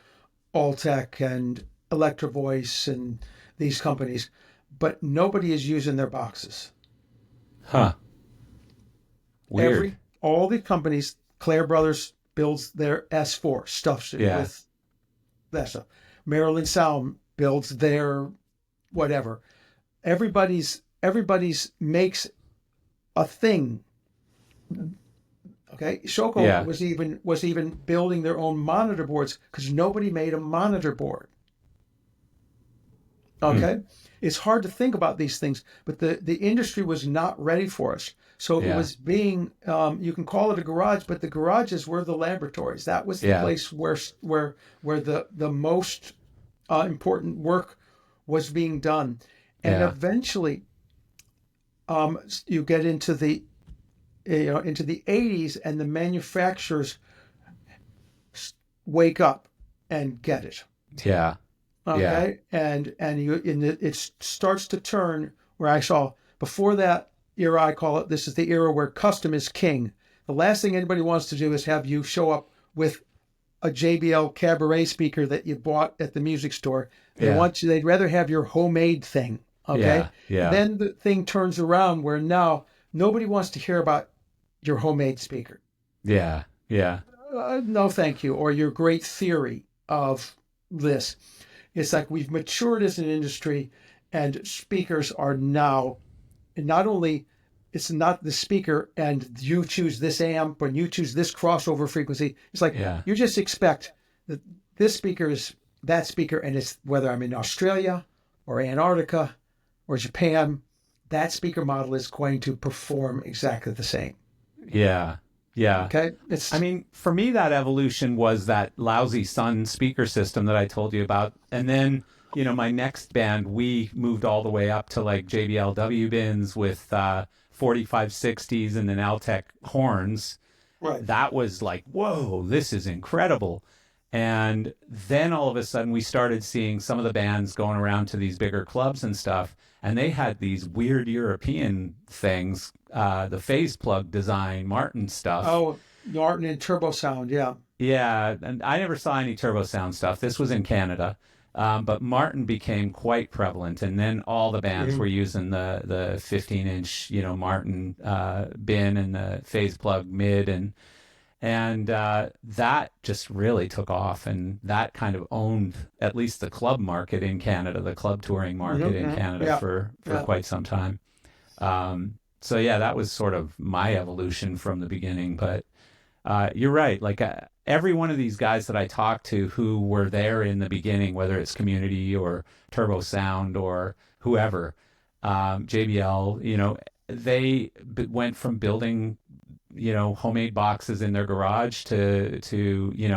Altec and Electro Voice and these companies, but nobody is using their boxes. Huh. Weird. All the companies, Clare Brothers builds their S4 stuffs it with that stuff. Maryland Sound builds their whatever. Everybody's makes a thing. Okay, Shoko was even building their own monitor boards because nobody made a monitor board. Okay, it's hard to think about these things, but the industry was not ready for us. So it was being you can call it a garage, but the garages were the laboratories. That was the place where the most important work was being done, and eventually you get into the 80s, and the manufacturers wake up and get it. Yeah. Okay. Yeah. It starts to turn where I saw before that era, I call it, this is the era where custom is king. The last thing anybody wants to do is have you show up with a JBL Cabaret speaker that you bought at the music store. They'd rather have your homemade thing. Okay. Yeah. Then the thing turns around where now nobody wants to hear about your homemade speaker. Yeah. Yeah. No, thank you. Or your great theory of this. It's like we've matured as an industry, and speakers are now not only it's not the speaker and you choose this amp and you choose this crossover frequency. It's like Yeah. you just expect that this speaker is that speaker, and it's whether I'm in Australia or Antarctica or Japan, that speaker model is going to perform exactly the same. Yeah. Yeah. Okay. I mean, for me, that evolution was that lousy Sun speaker system that I told you about. And then, my next band, we moved all the way up to like JBL W bins with 4560s and then Altec horns. right. That was like, whoa, this is incredible. And then all of a sudden we started seeing some of the bands going around to these bigger clubs and stuff. And they had these weird European things, the phase plug design, Martin stuff. Oh, Martin and Turbo Sound. Yeah. Yeah. And I never saw any turbo sound stuff. This was in Canada. But Martin became quite prevalent. And then all the bands were using the 15-inch, Martin bin and the phase plug mid. And that just really took off, and that kind of owned at least the club market in Canada, the club touring market in Canada for quite some time. So yeah, that was sort of my evolution from the beginning. But you're right. Like every one of these guys that I talked to who were there in the beginning, whether it's Community or Turbo Sound or whoever, JBL, they went from building homemade boxes in their garage to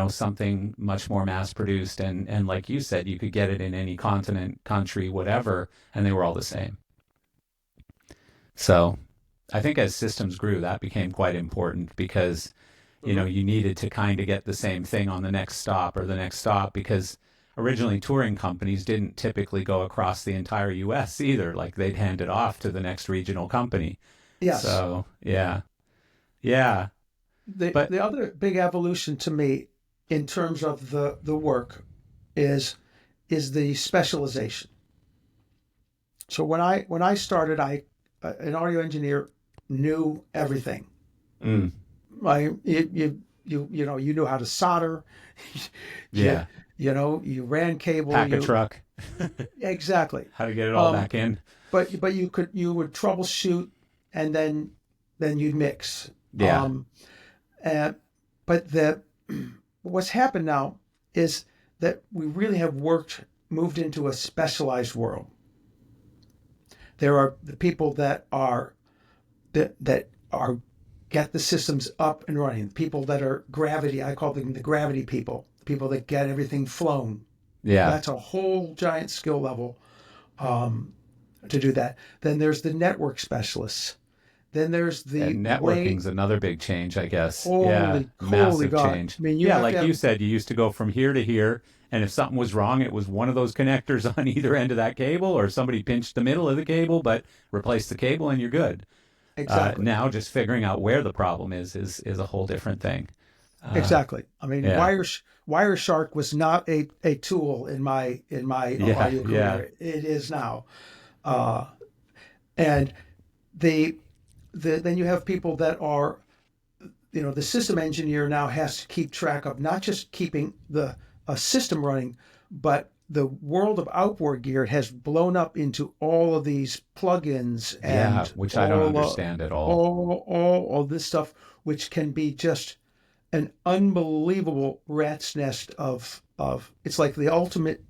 something much more mass produced. And like you said, you could get it in any continent, country, whatever, and they were all the same. So I think as systems grew, that became quite important because, you needed to kind of get the same thing on the next stop or the next stop, because originally touring companies didn't typically go across the entire US either. Like they'd hand it off to the next regional company. Yes. So, yeah. Yeah. The other big evolution to me in terms of the work is the specialization. So when I started, an audio engineer knew everything. Mm. You knew how to solder. Yeah. You ran cable. Pack a truck. Exactly. How to get it all back in. But you would troubleshoot, and then you'd mix. Yeah. But what's happened now is that we really have moved into a specialized world. There are the people that are get the systems up and running. People that are gravity, I call them the gravity people that get everything flown. Yeah. That's a whole giant skill level to do that. Then there's the network specialists. Then there's the networking's another big change, I guess. Holy massive God. change. I mean, you said, you used to go from here to here, and if something was wrong, it was one of those connectors on either end of that cable, or somebody pinched the middle of the cable, but replace the cable and you're good. Exactly. Now just figuring out where the problem is a whole different thing. Exactly. I mean, Wireshark was not a tool in my audio career. It is now, and then you have people that are, the system engineer now has to keep track of not just keeping a system running, but the world of outboard gear has blown up into all of these plugins and which I don't understand at all. All this stuff, which can be just an unbelievable rat's nest of it's like the ultimate.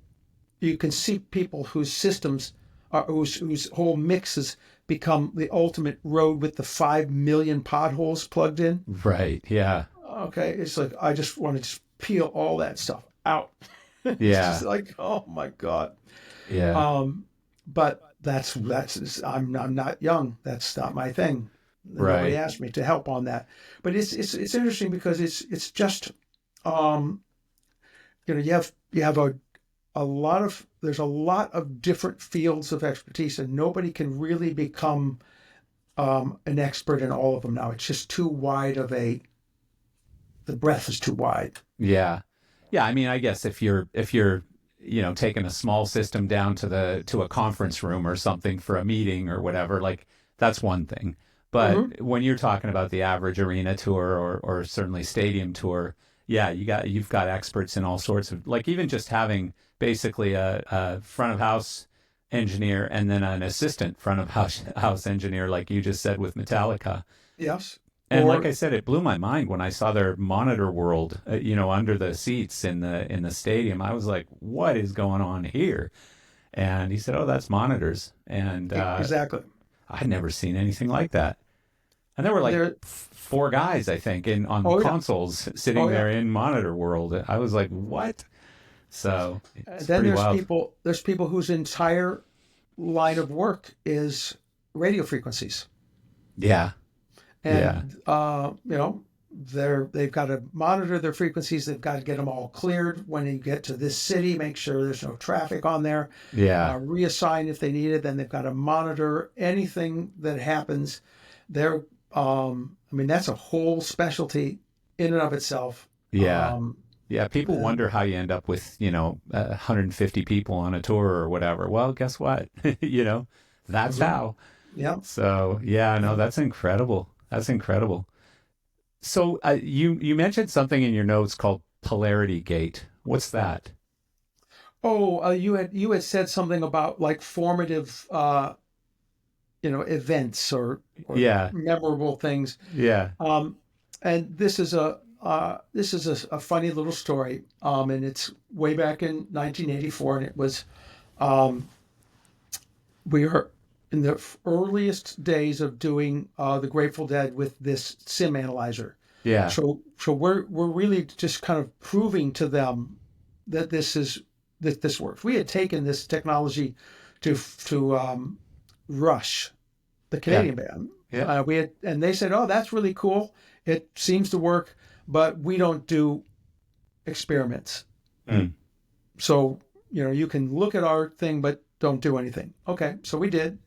You can see people whose systems are whose whole mixes become the ultimate road with the 5 million potholes plugged in. Right. Yeah. Okay. It's like I just want to just peel all that stuff out. It's just like, oh my God. Yeah. But that's I'm not young. That's not my thing. Nobody asked me to help on that. But it's interesting because it's just you have there's a lot of different fields of expertise, and nobody can really become an expert in all of them now. It's just too wide the breadth is too wide. Yeah. Yeah, I mean, I guess if you're taking a small system down to a conference room or something for a meeting or whatever, like that's one thing. But when you're talking about the average arena tour or certainly stadium tour, yeah, you've got experts in all sorts of, like, even just having basically a front of house engineer and then an assistant front of house engineer, like you just said with Metallica. Yes. And like I said, it blew my mind when I saw their monitor world, under the seats in the stadium. I was like, what is going on here? And he said, oh, that's monitors. And exactly. I'd never seen anything like that. And there were like four guys, I think, on consoles sitting there in monitor world. I was like, what? So it's then pretty wild. There's people whose entire line of work is radio frequencies. Yeah. And they've got to monitor their frequencies. They've got to get them all cleared when you get to this city. Make sure there's no traffic on there. Yeah. Reassign if they need it. Then they've got to monitor anything that happens. That's a whole specialty in and of itself. Yeah. People wonder how you end up with 150 people on a tour or whatever. Well, guess what? That's how. Yeah. So that's incredible. That's incredible. So you mentioned something in your notes called polarity gate. What's that? Oh, you had said something about like formative, events or memorable things. Yeah. And this is a funny little story. And it's way back in 1984, and it was, we were in the earliest days of doing the Grateful Dead with this SIM analyzer. Yeah. So we're really just kind of proving to them that this works. We had taken this technology to Rush, the Canadian band. Yeah. And they said, "Oh, that's really cool. It seems to work, but we don't do experiments. So you can look at our thing, but don't do anything." Okay, so we did.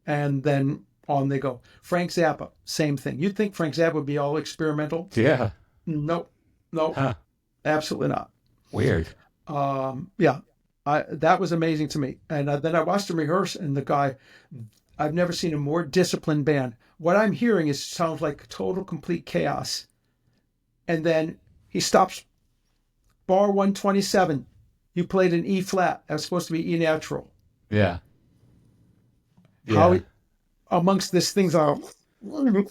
And then on they go. Frank Zappa, same thing. You'd think Frank Zappa would be all experimental. Yeah. Nope. Huh. Absolutely not. Weird. That was amazing to me. And then I watched him rehearse, and the guy, I've never seen a more disciplined band. What I'm hearing sounds like total, complete chaos. And then he stops. Bar 127. You played an E flat. That was supposed to be E natural. Yeah. How amongst these things are. That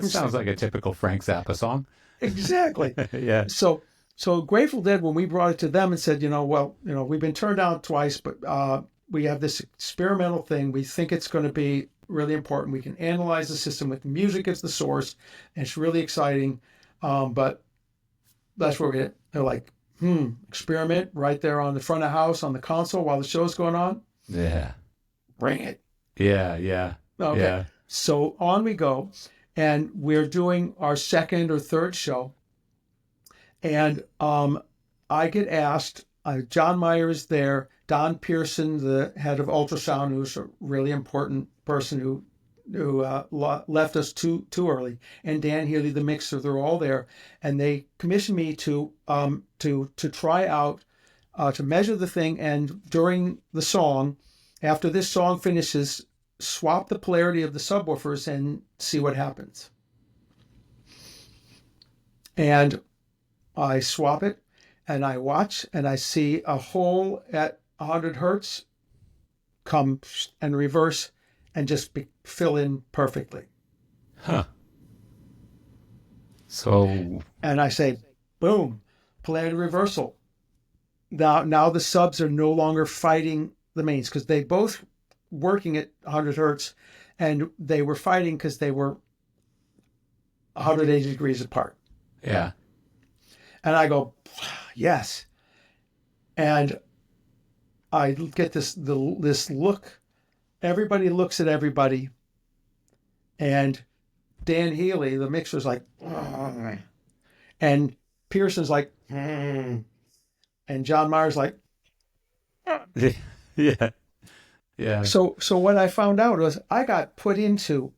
sounds like a typical Frank Zappa song. Exactly. Yeah. So Grateful Dead, when we brought it to them and said, we've been turned down twice, but we have this experimental thing. We think it's going to be really important. We can analyze the system with music as the source, and it's really exciting. But that's where they're like, experiment right there on the front of house on the console while the show's going on. Yeah. Bring it. Yeah. Okay. Yeah. So on we go, and we're doing our second or third show. And I get asked, John Mayer is there, Don Pearson, the head of ultrasound, who's a really important person who left us too early, and Dan Healy, the mixer, they're all there. And they commissioned me to try out, to measure the thing, and during the song, after this song finishes, swap the polarity of the subwoofers and see what happens. And I swap it, and I watch, and I see a hole at 100 hertz come and reverse and just fill in perfectly. Huh. So. And I say, boom, polarity reversal. Now the subs are no longer fighting the mains, because they both working at 100 hertz, and they were fighting because they were 180 degrees apart. Yeah. And I go, yes. And I get this look. Everybody looks at everybody. And Dan Healy, the mixer's like, and Pearson's like, and John Mayer's like, yeah. So what I found out was I got put into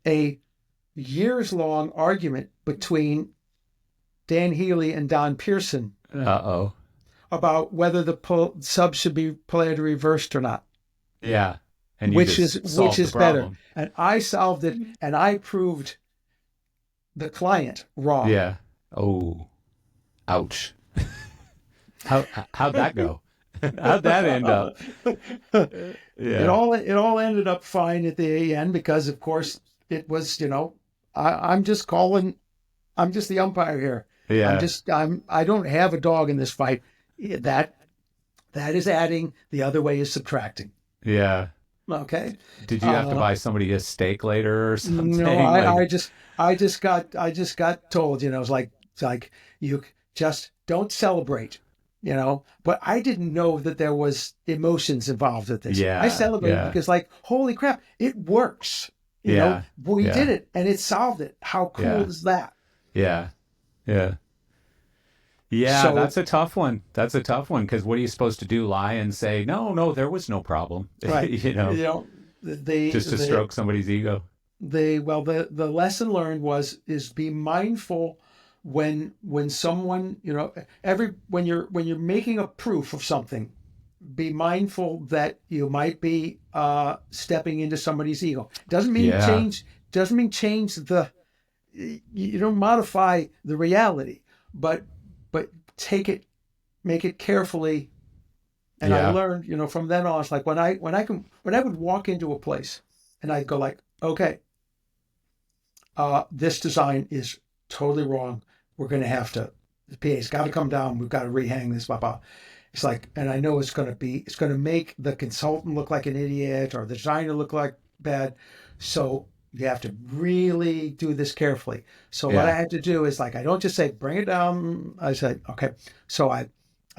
a years-long argument between Dan Healy and Don Pearson. Uh-oh. About whether the sub should be polarity reversed or not. Yeah. And you just solved the better. problem. And I solved it, and I proved the client wrong. Yeah. Oh, ouch. How'd that go? How'd that end up? It all ended up fine at the end because, of course, it was, I'm just the umpire here. Yeah. I don't have a dog in this fight. That is adding. The other way is subtracting. Yeah. Okay. Did you have to buy somebody a steak later or something? No, I just got told, it's like you just don't celebrate, but I didn't know that there was emotions involved with this. Yeah. I celebrated because holy crap, it works. We did it and it solved it. How cool is that? Yeah. Yeah. Yeah, so, that's a tough one. That's a tough one because what are you supposed to do? Lie and say, no, there was no problem. Right. Just to stroke somebody's ego. The lesson learned is be mindful when someone, when you're making a proof of something, be mindful that you might be stepping into somebody's ego. Doesn't mean change the, you don't modify the reality, but make it carefully. And I learned, from then on, it's like when I would walk into a place and I'd go like, okay, this design is totally wrong. We're going to have to, the PA's got to come down. We've got to rehang this, blah, blah. It's like, and I know it's going to make the consultant look like an idiot or the designer look like bad. So you have to really do this carefully. So what I had to do is like, I don't just say, bring it down. I said, okay. So I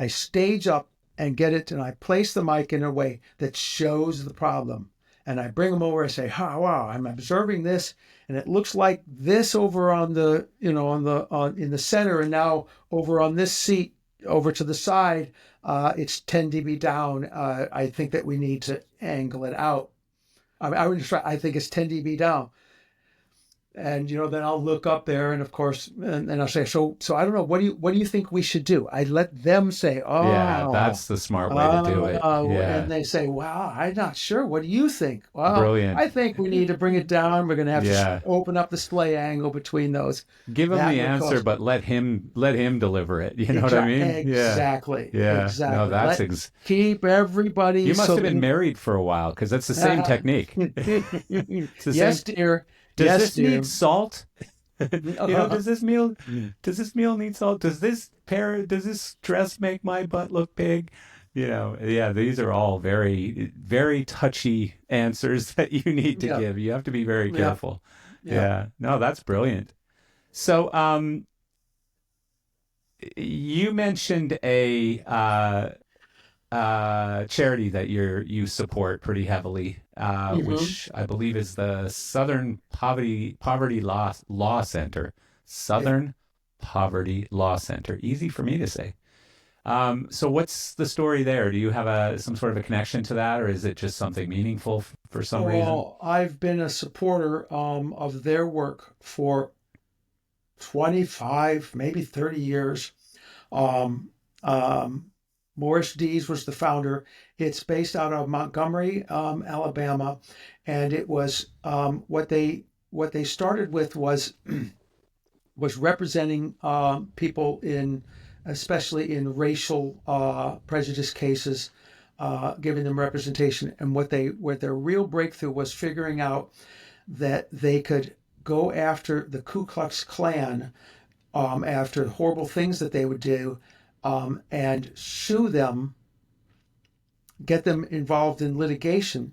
stage up and get it, and I place the mic in a way that shows the problem. And I bring them over and say, wow, I'm observing this, and it looks like this over on the, in the center, and now over on this seat, over to the side, it's 10 dB down. I think that we need to angle it out. I think it's 10 dB down. And, then I'll look up there and of course, and I'll say, so I don't know, what do you think we should do? I let them say, yeah, that's the smart way to do it. And they say, wow, I'm not sure. What do you think? Well, brilliant. I think we need to bring it down. We're going to have to open up the splay angle between those. Give him the answer, but let him deliver it. You know what I mean? Exactly. Yeah. Exactly. No, that's keep everybody. You must have been married for a while because that's the same technique. Yes, dear. Does this need salt? Does this meal need salt? Does this dress make my butt look big? These are all very, very touchy answers that you need to give. You have to be very careful. Yeah. No, that's brilliant. So, you mentioned a charity that you support pretty heavily, which I believe is the Southern Poverty Law Center. Southern Poverty Law Center. Easy for me to say. So what's the story there? Do you have some sort of a connection to that, or is it just something meaningful for some reason? Well, I've been a supporter of their work for 25, maybe 30 years. Morris Dees was the founder. It's based out of Montgomery, Alabama, and it was what they started with was representing people especially in racial prejudice cases, giving them representation. And what their real breakthrough was figuring out that they could go after the Ku Klux Klan after horrible things that they would do. And sue them, get them involved in litigation.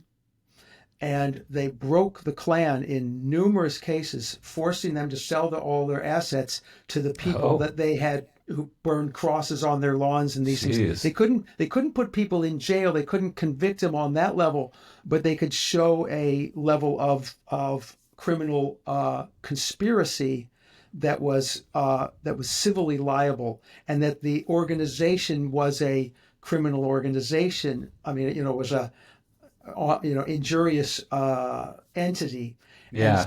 And they broke the Klan in numerous cases, forcing them to sell all their assets to the people that they had who burned crosses on their lawns and these things. They couldn't put people in jail. They couldn't convict them on that level, but they could show a level of criminal conspiracy that was civilly liable, and that the organization was a criminal organization. I mean, it was a injurious entity, Yeah.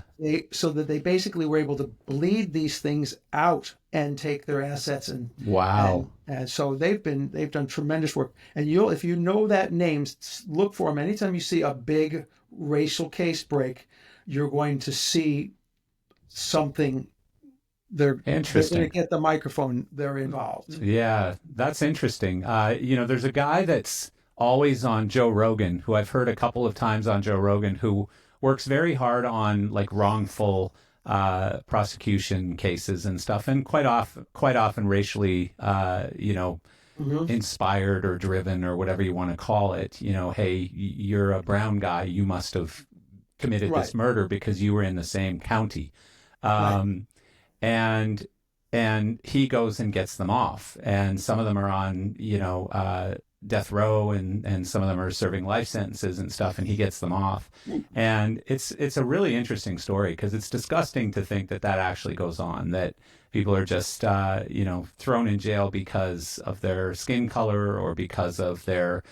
So that they basically were able to bleed these things out and take their assets Wow. and so they've done tremendous work. And if you know that name, look for them. Anytime you see a big racial case break, you're going to see something. They're going to get the microphone. They're involved. Yeah, that's interesting. There's a guy that's always on Joe Rogan, who I've heard a couple of times on Joe Rogan, who works very hard on like wrongful prosecution cases and stuff, and quite often racially, inspired or driven or whatever you want to call it. Hey, you're a brown guy, you must have committed this murder because you were in the same county. And he goes and gets them off, and some of them are on death row, and some of them are serving life sentences and stuff, and he gets them off. And it's a really interesting story, because it's disgusting to think that actually goes on, that people are just thrown in jail because of their skin color or because of their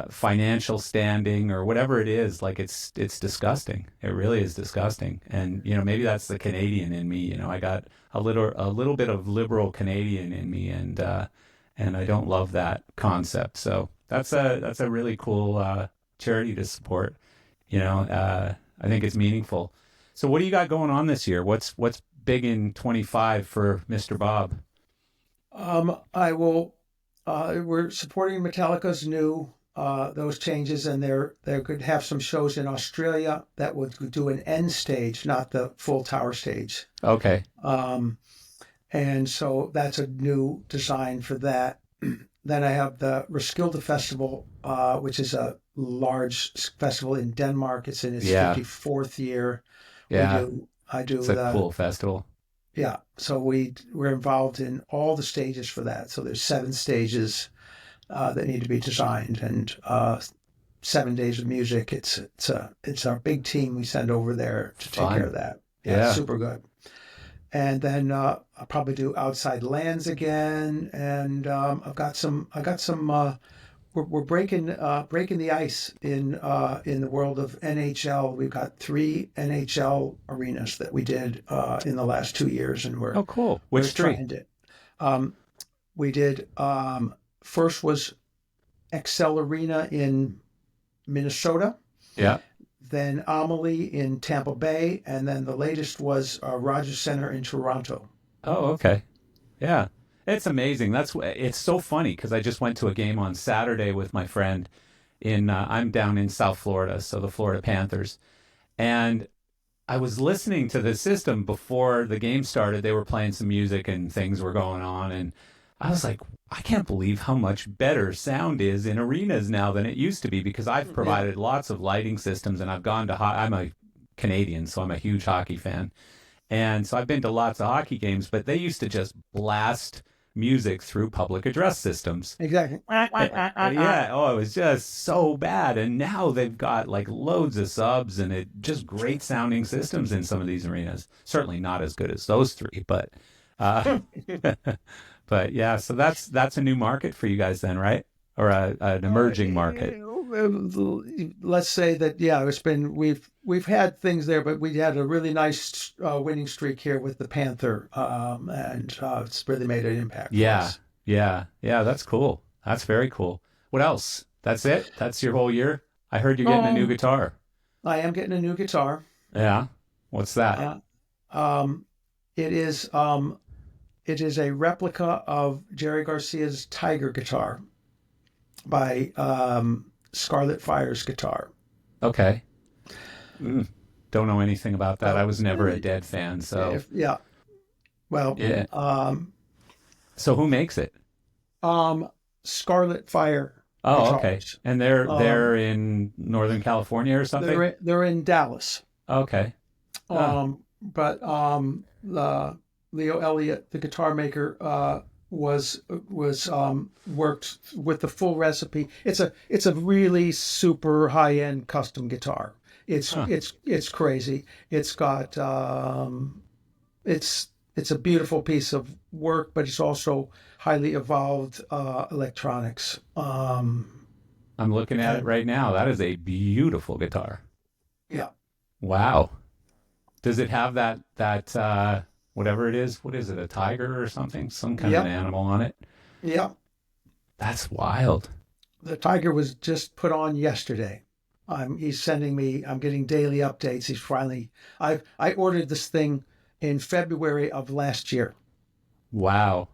financial standing or whatever it is. Like it's disgusting. It really is disgusting. And maybe that's the Canadian in me. I got a little bit of liberal Canadian in me, and I don't love that concept. So that's a really cool charity to support. I think it's meaningful. So what do you got going on this year? What's big in 25 for Mr. Bob? We're supporting Metallica's new those changes, and they could have some shows in Australia that would do an end stage, not the full tower stage. Okay. And so that's a new design for that. Then I have the Roskilde Festival, which is a large festival in Denmark. It's in its 54th year. Yeah. It's a cool festival. Yeah. So we're involved in all the stages for that. So there's 7 stages that need to be designed, and 7 days of music. It's our big team we send over there to take care of that. Yeah. Super good. And then I'll probably do Outside Lands again, and I got some. We're breaking the ice in the world of NHL. We've got 3 NHL arenas that we did in the last 2 years, and we're cool. Which 3? We did. First was Excel Arena in Minnesota. Yeah. Then Amalie in Tampa Bay, and then the latest was Rogers Center in Toronto. Oh, okay. Yeah. It's amazing. It's so funny, because I just went to a game on Saturday with my friend I'm down in South Florida, so the Florida Panthers. And I was listening to the system before the game started. They were playing some music and things were going on, and I was like, I can't believe how much better sound is in arenas now than it used to be, because I've provided lots of lighting systems, and I've gone to I'm a Canadian, so I'm a huge hockey fan. And so I've been to lots of hockey games, but they used to just blast music through public address systems. Exactly. Yeah. Oh, it was just so bad. And now they've got like loads of subs, and just great sounding systems in some of these arenas. Certainly not as good as those 3, but but yeah, so that's a new market for you guys then, right? Or an emerging market. Let's say that, it's been, we've had things there, but we had a really nice winning streak here with the Panther, and it's really made an impact. Yeah, yeah, that's cool. That's very cool. What else? That's it? That's your whole year? I heard you're getting a new guitar. I am getting a new guitar. Yeah. What's that? It is a replica of Jerry Garcia's Tiger guitar by Scarlet Fire's guitar. Okay. Don't know anything about that. I was never a Dead fan, so. Well, yeah. So who makes it? Scarlet Fire. Oh, guitars. Okay. And they're in Northern California or something? They're in Dallas. Okay. But Leo Elliott, the guitar maker, was worked with the full recipe. It's a really super high end custom guitar. It's crazy. It's got it's a beautiful piece of work, but it's also highly evolved electronics. I'm looking at it right now. That is a beautiful guitar. Yeah. Wow. Does it have that whatever it is? What is it? A tiger or something? Some kind of an Yep. animal on it? Yep. That's wild. The tiger was just put on yesterday. He's sending me. I'm getting daily updates. He's finally. I ordered this thing in February of last year. Wow.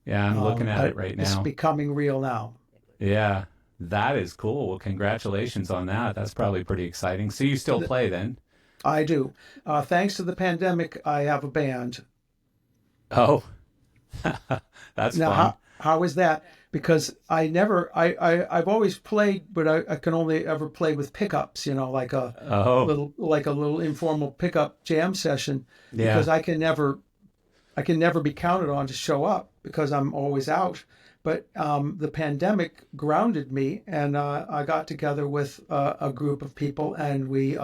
Yeah, I'm looking at it But right it's now. becoming real now. Yeah, that is cool. Well, congratulations on that. That's probably pretty exciting. So you still play then? I do. Thanks to the pandemic, I have a band. Oh, that's Now, fun. how is that? Because I've always played, but I can only ever play with pickups. Like a Oh, little informal pickup jam session, because yeah. I can never be counted on to show up because I'm always out. But the pandemic grounded me, and I got together with a group of people, and we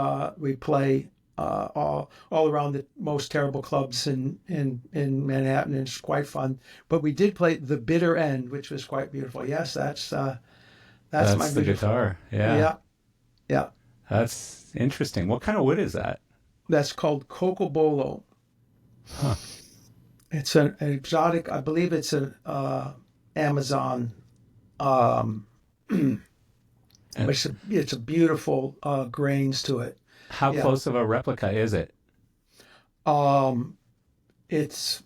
play all around the most terrible clubs in Manhattan, and it's quite fun. But we did play the Bitter End, which was quite beautiful. Yes, that's my That's the beautiful. guitar. Yeah. Yeah, yeah. That's interesting. What kind of wood is that? That's called Cocobolo. Huh. It's an exotic. I believe it's an Amazon. Um, And it's a beautiful grains to it. how Yeah. close of a replica is it? Um, it's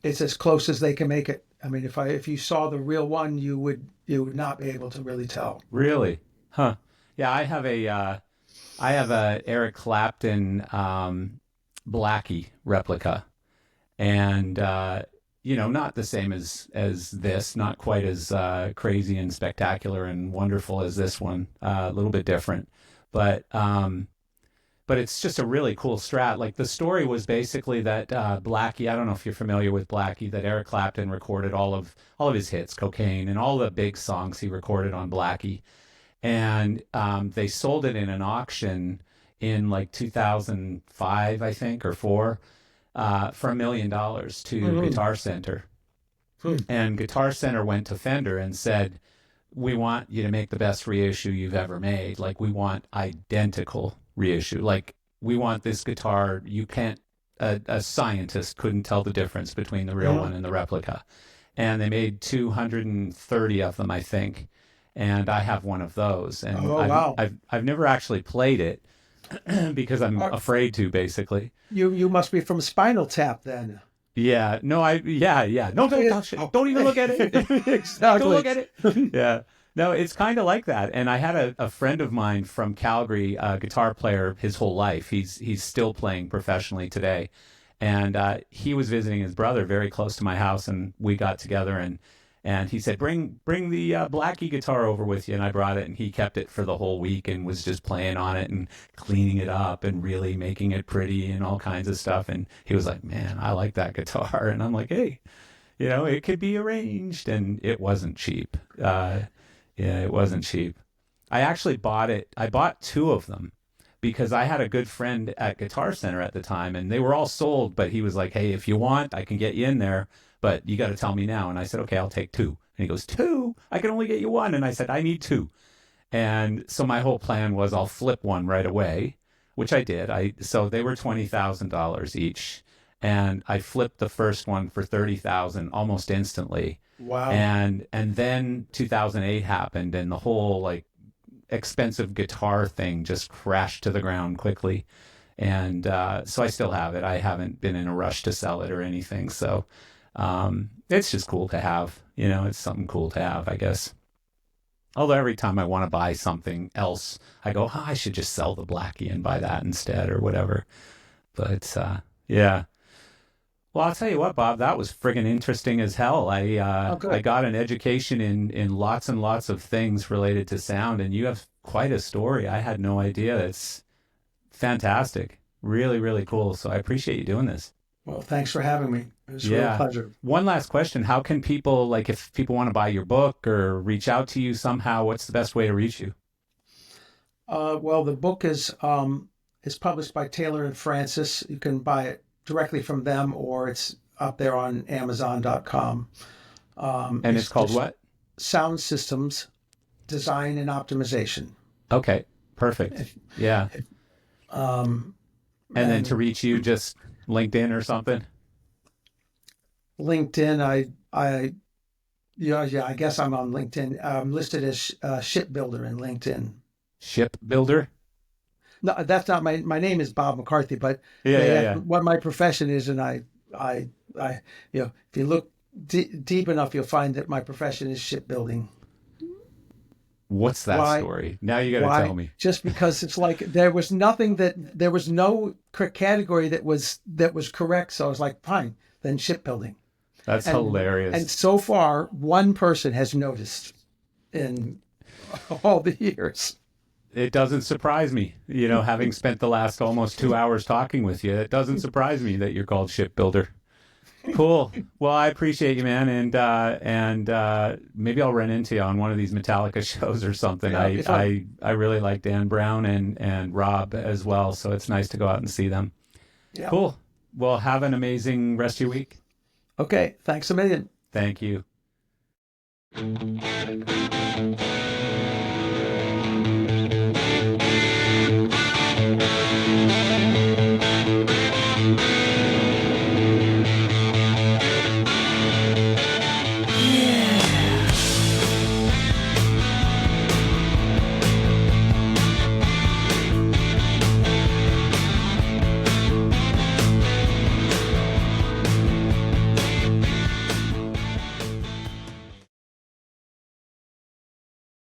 it's as close as they can make it. I mean, if you saw the real one, you would not be able to really tell. Really? Huh. Yeah, I have a Eric Clapton Blackie replica, and not the same as this, not quite as crazy and spectacular and wonderful as this one. A little bit different, but it's just a really cool Strat. Like the story was basically that Blackie. I don't know if you're familiar with Blackie. That Eric Clapton recorded all of his hits, Cocaine, and all the big songs he recorded on Blackie, and they sold it in an auction in like 2005, I think, or four, for $1 million to Mm-hmm. Guitar Center. Hmm. And Guitar Center went to Fender and said, "We want you to make the best reissue you've ever made. Like, we want identical reissue. Like, we want this guitar. You can't, a scientist couldn't tell the difference between the real Hmm. one and the replica." And they made 230 of them, I think. And I have one of those. And Oh I've, wow! I've, I've never actually played it because I'm Uh, afraid to, basically. you must be from Spinal Tap then. Yeah, no, yeah. No, don't touch it. Oh. Don't even look at it. Don't Exactly. look at it. Yeah. No, it's kind of like that. And I had a friend of mine from Calgary, a guitar player his whole life. He's still playing professionally today. And he was visiting his brother very close to my house, and we got together, and he said, bring the Blackie guitar over with you. And I brought it, and he kept it for the whole week and was just playing on it and cleaning it up and really making it pretty and all kinds of stuff. And he was like, "Man, I like that guitar." And I'm like, "Hey, it could be arranged." And it wasn't cheap. Yeah, it wasn't cheap. I actually bought it. I bought two of them because I had a good friend at Guitar Center at the time, and they were all sold. But he was like, "Hey, if you want, I can get you in there, but you got to tell me now." And I said, "Okay, I'll take two." And he goes, "Two? I can only get you one." And I said, "I need two." And so my whole plan was I'll flip one right away, which I did. So they were $20,000 each, and I flipped the first one for 30,000 almost instantly. Wow. And then 2008 happened, and the whole like expensive guitar thing just crashed to the ground quickly. And so I still have it. I haven't been in a rush to sell it or anything. So it's just cool to have. It's something cool to have, I guess. Although every time I want to buy something else, I go, "Oh, I should just sell the Blackie and buy that instead or whatever." But yeah. Well, I'll tell you what, Bob, that was friggin' interesting as hell. Oh, I good. got an education in lots and lots of things related to sound, and you have quite a story. I had no idea. It's fantastic. Really, really cool. So I appreciate you doing this. Well, thanks for having me. It was a real Yeah. pleasure. One last question. How can people, like, if people want to buy your book or reach out to you somehow, what's the best way to reach you? Well, the book is published by Taylor and Francis. You can buy it directly from them, or it's up there on Amazon.com. And it's It's called just what? Sound Systems Design and Optimization. Okay. Perfect. Yeah. And then to reach you, just LinkedIn or something. LinkedIn, I guess I'm on LinkedIn. I'm listed as shipbuilder in LinkedIn. Shipbuilder? No, that's not my name is Bob McCarthy, but Yeah. what my profession is, and I, if you look deep enough, you'll find that my profession is shipbuilding. What's that Why? story? Now you got to Why? tell me. Just because it's like there was no category that was correct, so I was like, fine, then shipbuilding. That's hilarious. And so far, one person has noticed in all the years. It doesn't surprise me, having spent the last almost 2 hours talking with you. It doesn't surprise me that you're called shipbuilder. Cool. Well, I appreciate you, man, and maybe I'll run into you on one of these Metallica shows or something. I really like Dan Brown and Rob as well, so it's nice to go out and see them. Yeah. Cool. Well, have an amazing rest of your week. Okay. Thanks a million. Thank you.